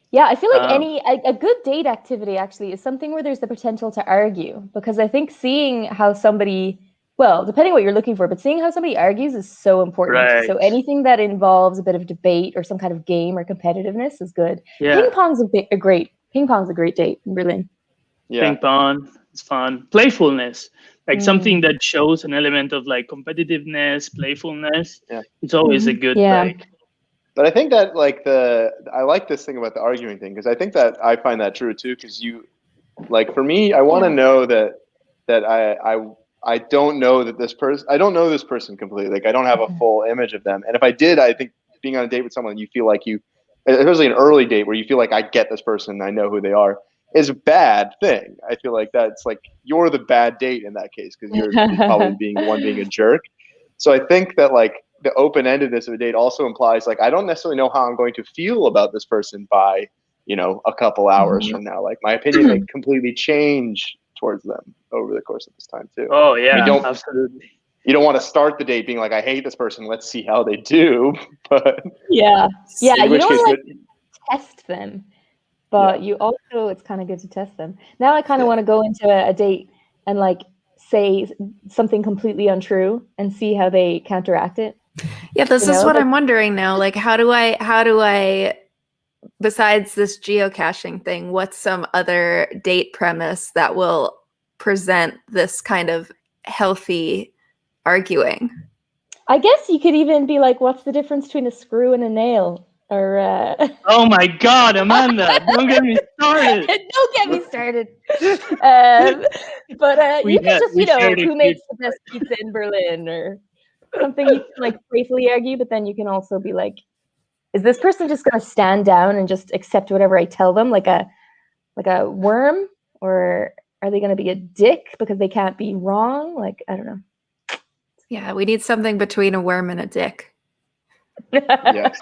Yeah, I feel like a good date activity actually is something where there's the potential to argue, because I think seeing how somebody, well, depending what you're looking for, but seeing how somebody argues is so important. Right. So anything that involves a bit of debate or some kind of game or competitiveness is good. Yeah. Ping pong's a great date in Berlin. Yeah. Ping pong, it's fun. Playfulness, like something that shows an element of like competitiveness, playfulness. Yeah. It's always a good Yeah. like. But I think that like I like this thing about the arguing thing, because I think that I find that true too. Because you, like, for me, I want to know that I don't know that this person, I don't know this person completely. Like I don't have a full image of them. And if I did, I think being on a date with someone you feel like especially an early date where you feel like I get this person, I know who they are, is a bad thing. I feel like that's like you're the bad date in that case, because you're probably being a jerk. So I think that like the open-endedness of a date also implies like I don't necessarily know how I'm going to feel about this person by, a couple hours from now. Like my opinion may completely change towards them over the course of this time too. Oh yeah, absolutely. You don't want to start the date being like, I hate this person, let's see how they do. But yeah, you don't want to test them, but you also, it's kind of good to test them. Now I kind of want to go into a date and like say something completely untrue and see how they counteract it. Yeah, this is what I'm wondering now. Like, how do I, besides this geocaching thing, what's some other date premise that will present this kind of healthy arguing? I guess you could even be like, what's the difference between a screw and a nail? Or Oh my God, Amanda! Don't get me started. don't get me started. But We you can just, we shared a who cute makes the best pizza in Berlin or something you can like playfully argue, but then you can also be like, is this person just gonna stand down and just accept whatever I tell them, like a worm, or are they gonna be a dick because they can't be wrong? Like, I don't know. Yeah, we need something between a worm and a dick. Yes.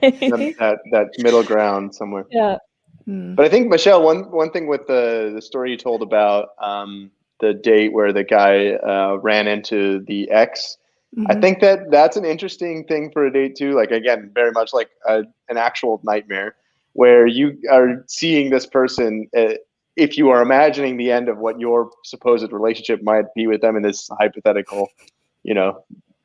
that middle ground somewhere. Yeah. But I think, Michelle, one thing with the story you told about the date where the guy ran into the ex, I think that's an interesting thing for a date too. Like, again, very much like an actual nightmare where you are seeing this person. If you are imagining the end of what your supposed relationship might be with them in this hypothetical,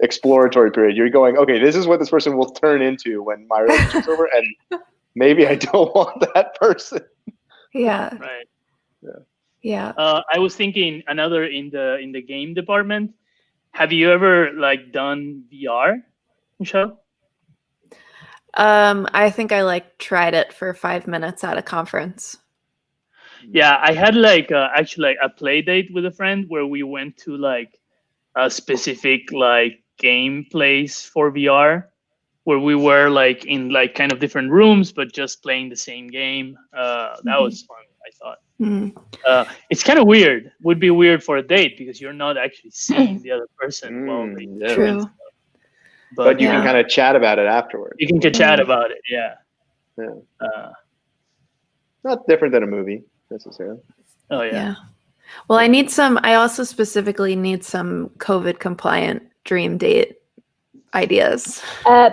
exploratory period, you're going, okay, this is what this person will turn into when my relationship's over, and maybe I don't want that person. Yeah. Right. Yeah. I was thinking another in the game department. Have you ever done VR, Michelle? I think I tried it for 5 minutes at a conference. Yeah, I had actually a play date with a friend where we went to a specific game place for VR, where we were in kind of different rooms but just playing the same game. That was fun, I thought. It's kind of weird. Would be weird for a date because you're not actually seeing the other person while they do True. stuff. But you can kind of chat about it afterwards. You can chat about it, yeah. Not different than a movie necessarily. Oh yeah. Well, I also specifically need some COVID compliant dream date ideas.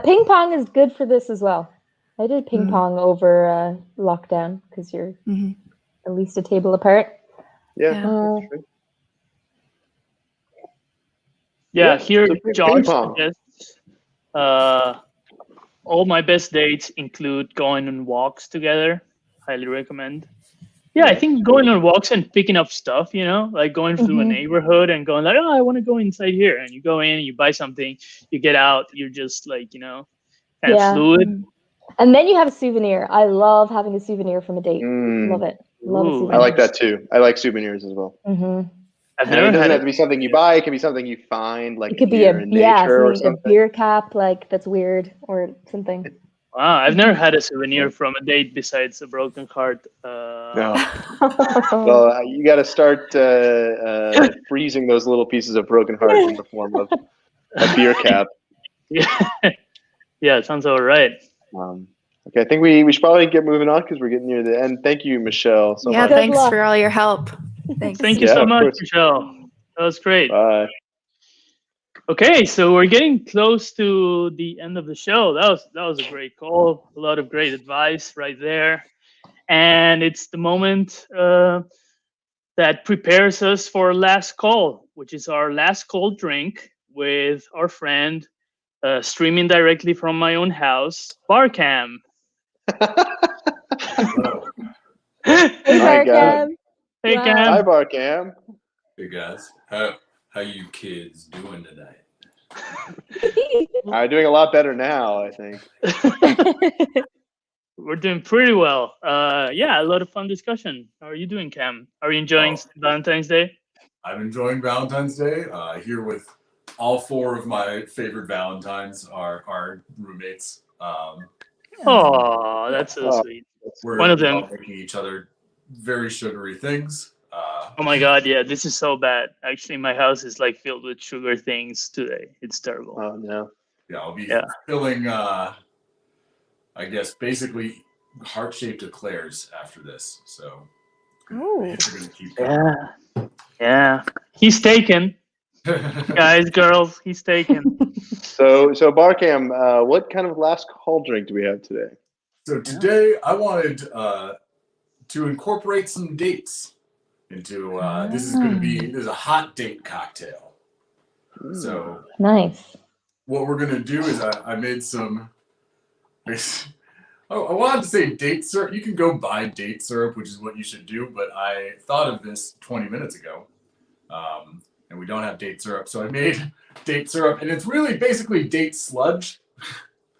Ping pong is good for this as well. I did ping pong over lockdown because you're at least a table apart. Yeah. Here So Josh suggests all my best dates include going on walks together. Highly recommend. Yeah, I think going on walks and picking up stuff, like going through a neighborhood and going oh, I want to go inside here. And you go in, you buy something, you get out, you're just kind of fluid. And then you have a souvenir. I love having a souvenir from a date. Love it. Love a souvenir. I like that too. I like souvenirs as well. I've And never it doesn't had have to be something you buy. It can be something you find, like it could be in nature or something. A beer cap, that's weird or something. Wow, I've never had a souvenir from a date besides a broken heart. No. Well, you got to start freezing those little pieces of broken heart in the form of a beer cap. Yeah, it sounds all right. Okay, I think we should probably get moving on because we're getting near the end. Thank you, Michelle. So much. Thanks for all your help. Thanks. Thank you so much, Michelle. That was great. Bye. Okay, so we're getting close to the end of the show. That was a great call. A lot of great advice right there. And it's the moment that prepares us for last call, which is our last call drink with our friend streaming directly from my own house, Barcam. Hey, Barcam. Hey, Cam. Hi, Barcam. Hey guys, how you kids doing tonight? Doing a lot better now, I think. We're doing pretty well. A lot of fun discussion. How are you doing, Cam? Are you enjoying Valentine's Day? I'm enjoying Valentine's Day. Here with all four of my favorite Valentines, our roommates. Oh, that's so sweet. We're One of them all making each other very sugary things. Oh my God, yeah, this is so bad. Actually, my house is filled with sugar things today. It's terrible. Oh no. Yeah, I'll be filling, I guess, basically heart-shaped eclairs after this. So we're gonna keep going. Yeah. He's taken. Guys, girls, he's taken. So Barcam, what kind of last call drink do we have today? So today I wanted to incorporate some dates into this is a hot date cocktail. So nice. What we're gonna do is I made some. I wanted to say date syrup. You can go buy date syrup, which is what you should do. But I thought of this 20 minutes ago. and we don't have date syrup, so I made date syrup, and it's really basically date sludge.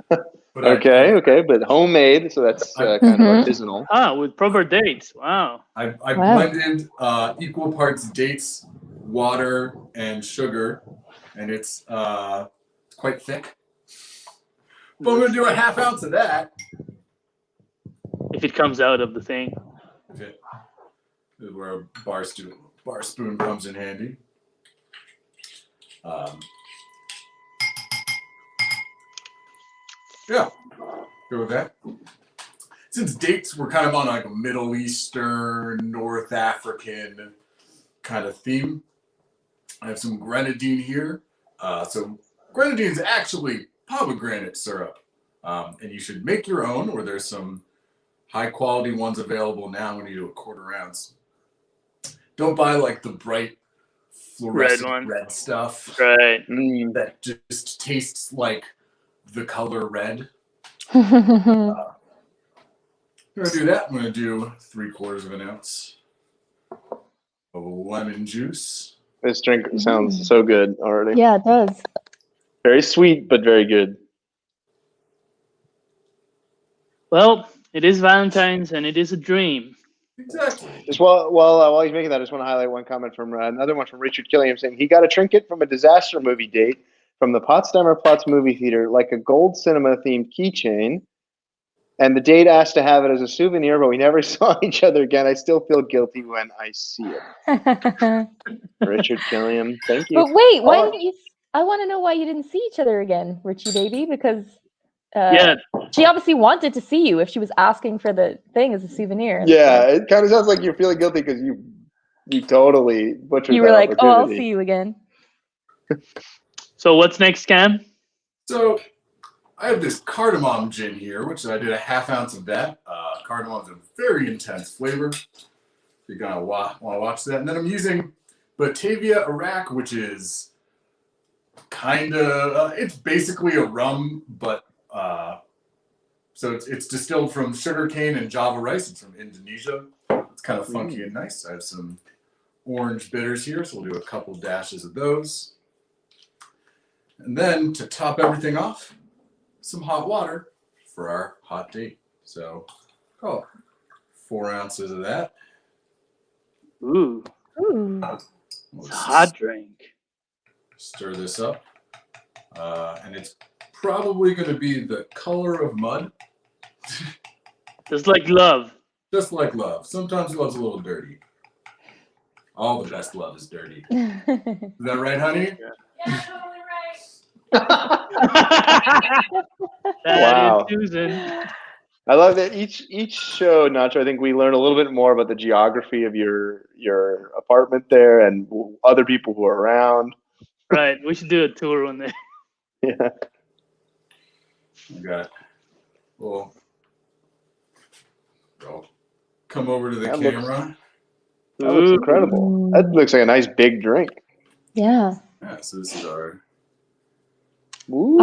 But Okay, but homemade, so that's kind of artisanal. With proper dates. Wow. I blended equal parts dates, water, and sugar, and it's quite thick. But I'm gonna do a half ounce of that. If it comes out of the thing. This is where a bar spoon comes in handy. Yeah, go with that. Since dates were kind of on like a Middle Eastern, North African kind of theme, I have some grenadine here. So grenadine is actually pomegranate syrup, and you should make your own, or there's some high quality ones available now when you do a 1/4 ounce. Don't buy like the bright fluorescent red stuff. Right. That just tastes like the color red. Oh, I'm gonna do that. I'm gonna do 3/4 ounce of lemon juice. This drink sounds so good already. yeah, it does. Very sweet, but very good. Well, it is Valentine's and it is a dream. Exactly. Just while he's making that, I just want to highlight one comment from another one from Richard Killiam saying he got a trinket from a disaster movie date from the Potsdamer Platz movie theater, like a gold cinema themed keychain. And the date asked to have it as a souvenir, but we never saw each other again. I still feel guilty when I see it. Richard Killiam, thank you. But wait, why didn't you? I want to know why you didn't see each other again, Richie baby, because she obviously wanted to see you if she was asking for the thing as a souvenir. Yeah, it kind of sounds like you're feeling guilty because you totally butchered. You were that like, "Oh, I'll opportunity. see you again." So what's next, Cam? So I have this cardamom gin here, which I did a half ounce of that. Cardamom is a very intense flavor. You're gonna want to watch that. And then I'm using Batavia Iraq, which is kind of it's basically a rum, but so it's distilled from sugarcane and Java rice. It's from Indonesia. It's kind of funky and nice. I have some orange bitters here, so we'll do a couple dashes of those. And then to top everything off, some hot water for our hot date. So, 4 ounces of that. Ooh, Ooh. it's a hot drink. Stir this up. And it's probably going to be the color of mud. Just like love. Just like love. Sometimes love's a little dirty. All the best love is dirty. Is that right, honey? Yeah, totally right. That is Susan. I love that each show, Nacho, I think we learn a little bit more about the geography of your apartment there and other people who are around. Right, we should do a tour one day. Yeah. I got it. Well, I'll come over to the camera. That looks incredible. That looks like a nice big drink. Yeah. Yeah, so this is our Ooh.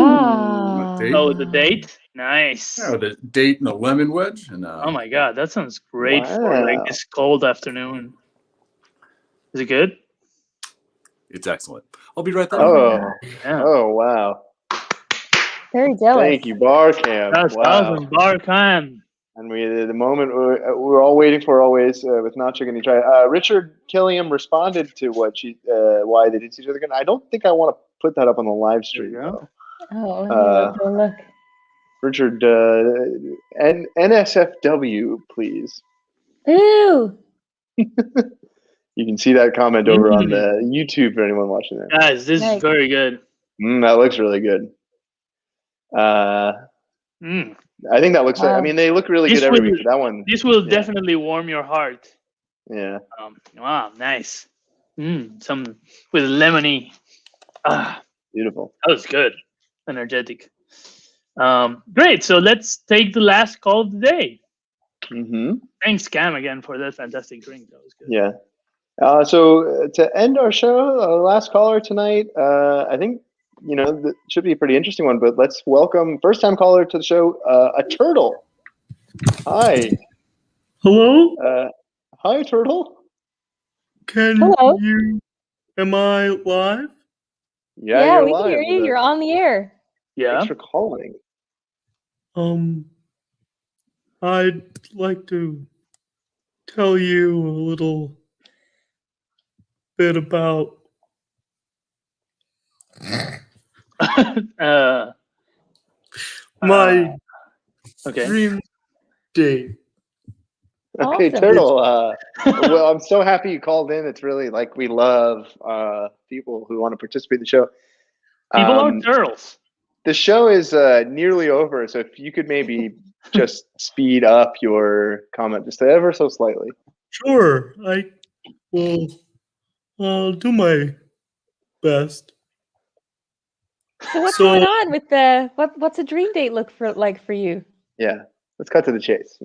date. Oh, the date? Nice. Yeah, the date and the lemon wedge. And Oh my god, that sounds great for like this cold afternoon. Is it good? it's excellent. I'll be right there. Oh, Yeah. oh wow. Very jealous. Thank you, Barcamp. That's Wow. awesome. Barcamp. And the moment we're all waiting for always with Nacho getting tried. Richard Killiam responded to why they didn't see each other again. I don't think I want to put that up on the live stream. Though. Oh, let me go look. Richard, NSFW, please. Ooh. You can see that comment over on the YouTube for anyone watching that. Guys, this is very good. That looks really good. I think that looks like, I mean, they look really good every week. That one. This will definitely warm your heart. Yeah. Wow, nice. Some with lemony. Beautiful. That was good. Energetic. Great. So let's take the last call of the day. Thanks, Cam, again for that fantastic drink. That was good. Yeah. So to end our show, our last caller tonight, I think, that should be a pretty interesting one, but let's welcome first-time caller to the show, a turtle. Hi. Hello? Hi, turtle. Can Hello. you Am I live? Yeah, you're we can live. hear you. You're on the air. Yeah. Thanks for calling. I'd like to tell you a little bit about uh, my okay. dream date. Okay, Awesome. Turtle. Well, I'm so happy you called in. It's really like we love people who want to participate in the show. People are turtles. The show is nearly over, so if you could maybe just speed up your comment just ever so slightly. Sure, I will. I'll do my best. So what's going on with the what's a dream date look like for you? Yeah, let's cut to the chase.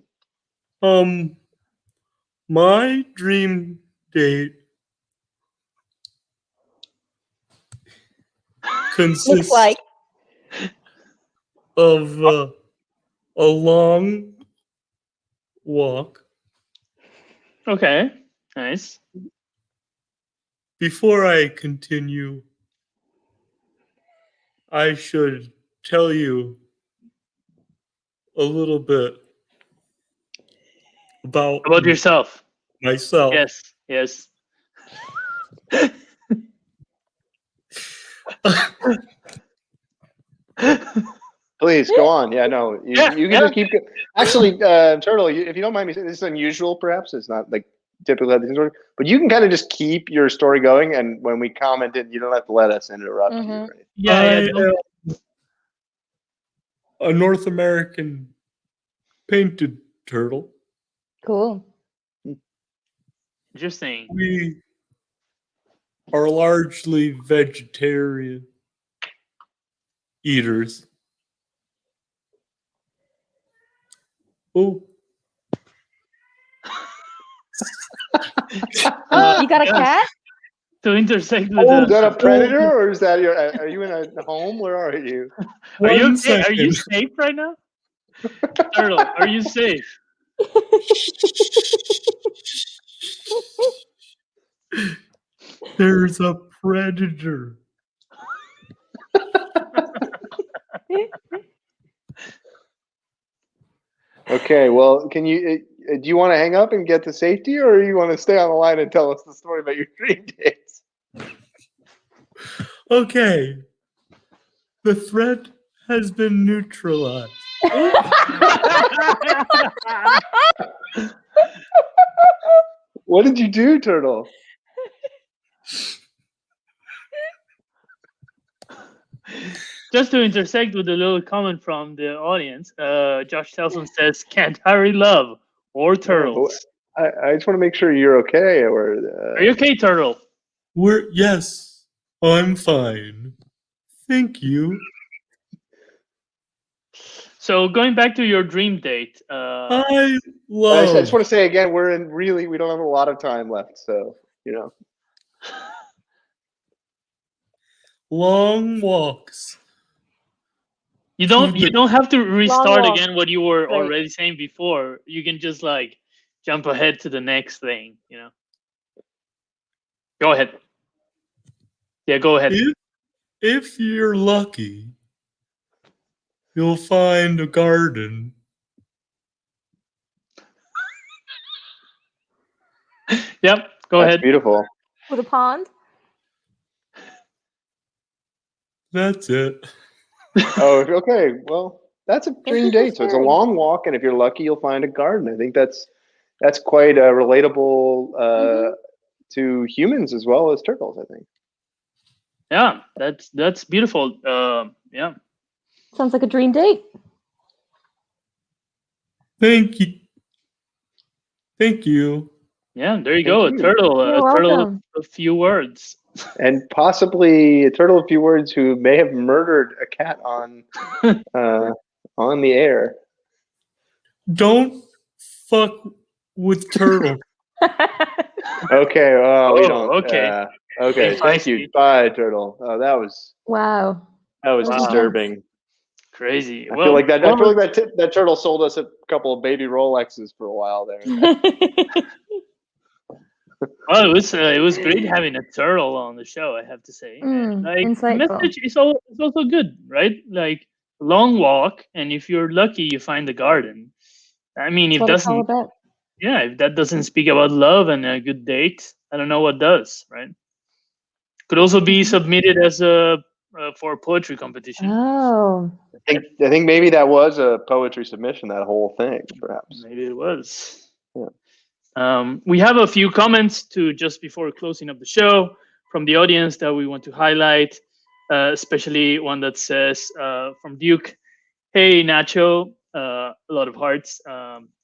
My dream date consists Looks like of a long walk. Okay. Nice. Before I continue, I should tell you a little bit about yourself. myself. Yes. Yes. Please go on. Yeah, no, you can just keep. Actually, Turtle, if you don't mind me saying, this is unusual. Perhaps it's not like typical how these things work, but you can kind of just keep your story going, and when we comment it, you don't have to let us interrupt you. Right? Yeah. I Yeah. am a North American painted turtle. cool. Interesting. We are largely vegetarian eaters. Oh, You got a cat? To intersect with Is that a the. predator, or is that your? Are you in a home? Where are you? Are you one okay? Are you second. safe right now, Turtle? Are you safe? There's a predator. Okay, well, can you? Do you want to hang up and get to safety, or you want to stay on the line and tell us the story about your dream dates? Okay. The threat has been neutralized. What did you do, Turtle? Just to intersect with a little comment from the audience, Josh Telson says, "Can't hurry love or turtles." I just want to make sure you're okay. Or Are you okay, Turtle? Yes, I'm fine. Thank you. So going back to your dream date, I I love just want to say again, we don't have a lot of time left, so long walks. you don't have to restart walk. again what you were Right. already saying before. You can just like jump ahead to the next thing. Go ahead. Yeah, go ahead. If you're lucky, you'll find a garden. Yep, go that's ahead. beautiful. With a pond? That's it. Oh, okay. Well, that's a dream date. So it's a sharing. long walk, and if you're lucky, you'll find a garden. I think that's quite relatable to humans as well as turtles. I think. Yeah, that's beautiful. Yeah. Sounds like a dream date. Thank you. Thank you. Yeah, there you Thank go. you. A turtle. You're A turtle. welcome. A few words. And possibly a turtle of few words who may have murdered a cat on the air. Don't fuck with turtle. Okay. We Oh, don't. okay. Okay. Hey, Thank feisty. you. Bye, turtle. Oh, that was Wow. Wow. disturbing. Crazy. I feel like that. well, that turtle sold us a couple of baby Rolexes for a while there. Well, it was great having a turtle on the show, I have to say. And, like, the Insightful. message is also good, right? Like, long walk, and if you're lucky, you find the garden. I mean, That's if what it's all doesn't, about. yeah, if that doesn't speak about love and a good date, I don't know what does, right? Could also be submitted as a for a poetry competition. Oh, I think maybe that was a poetry submission. That whole thing, perhaps. Maybe it was. Yeah. We have a few comments to just before closing up the show from the audience that we want to highlight, especially one that says from Duke, "Hey Nacho," a lot of hearts.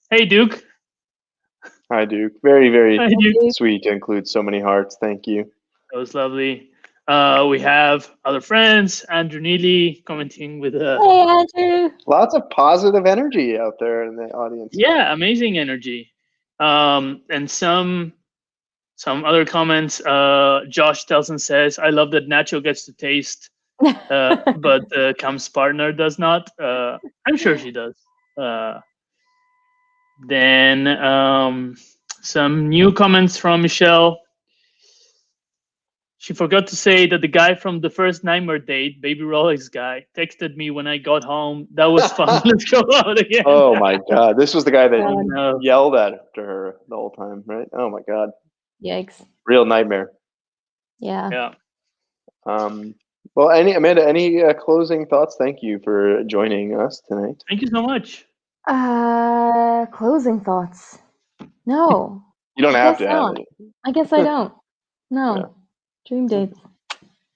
Hey Duke. Hi, Duke. Very, very Hi Duke. sweet to include so many hearts. Thank you. That was lovely. We have other friends, Andrew Neely commenting with hey Andrew. Lots of positive energy out there in the audience. yeah, amazing energy. And some other comments. Josh Telson says, "I love that Nacho gets to taste, but Cam's partner does not." I'm sure she does. Then some new comments from Michelle. She forgot to say that the guy from the first Nightmare date, Baby Rolex guy, texted me when I got home. That was fun. Let's go out again. Oh my God! This was the guy that No. yelled at her the whole time, right? Oh my God! Yikes. Real nightmare. Yeah. Yeah. Well, Amanda, any closing thoughts? Thank you for joining us tonight. Thank you so much. Closing thoughts. No. You don't I have guess to have not. any. I guess I don't. No. Yeah. Dream dates.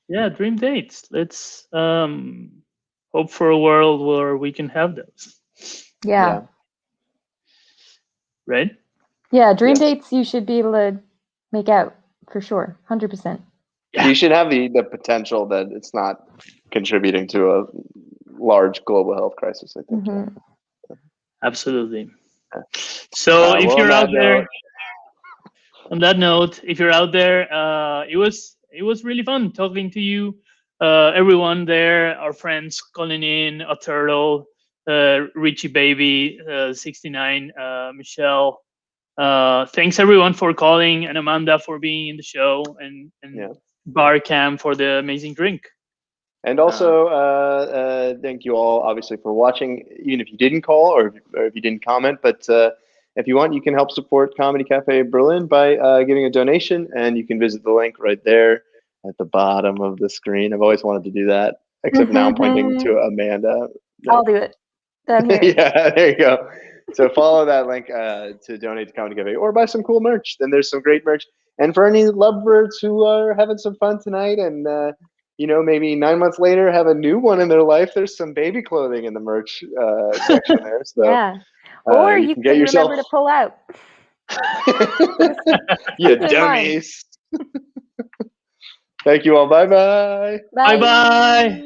Yeah, dream dates. Let's hope for a world where we can have those. Yeah. Right? Yeah, dream Yes. dates you should be able to make out for sure. 100%. You should have the potential that it's not contributing to a large global health crisis, I think. Mhm. Absolutely. So if Well, you're on out that there, note- on that note, if you're out there, it was really fun talking to you. Everyone there, our friends calling in, a turtle, Richie Baby, 69, Michelle. Thanks everyone for calling, and Amanda for being in the show, and Yeah. Bar Cam for the amazing drink. And also, thank you all, obviously, for watching, even if you didn't call or if you didn't comment. But if you want, you can help support Comedy Cafe Berlin by giving a donation, and you can visit the link right there at the bottom of the screen. I've always wanted to do that, except now I'm pointing to Amanda. I'll do it. Down here. Yeah, there you go. So follow that link to donate to Comedy Cafe or buy some cool merch. Then there's some great merch. And for any lovebirds who are having some fun tonight and maybe 9 months later have a new one in their life, there's some baby clothing in the merch section there. So Yeah. Or you can can get yourself. remember to pull out. You Keep it in mind. dummies. Thank you all. Bye-bye. Bye bye.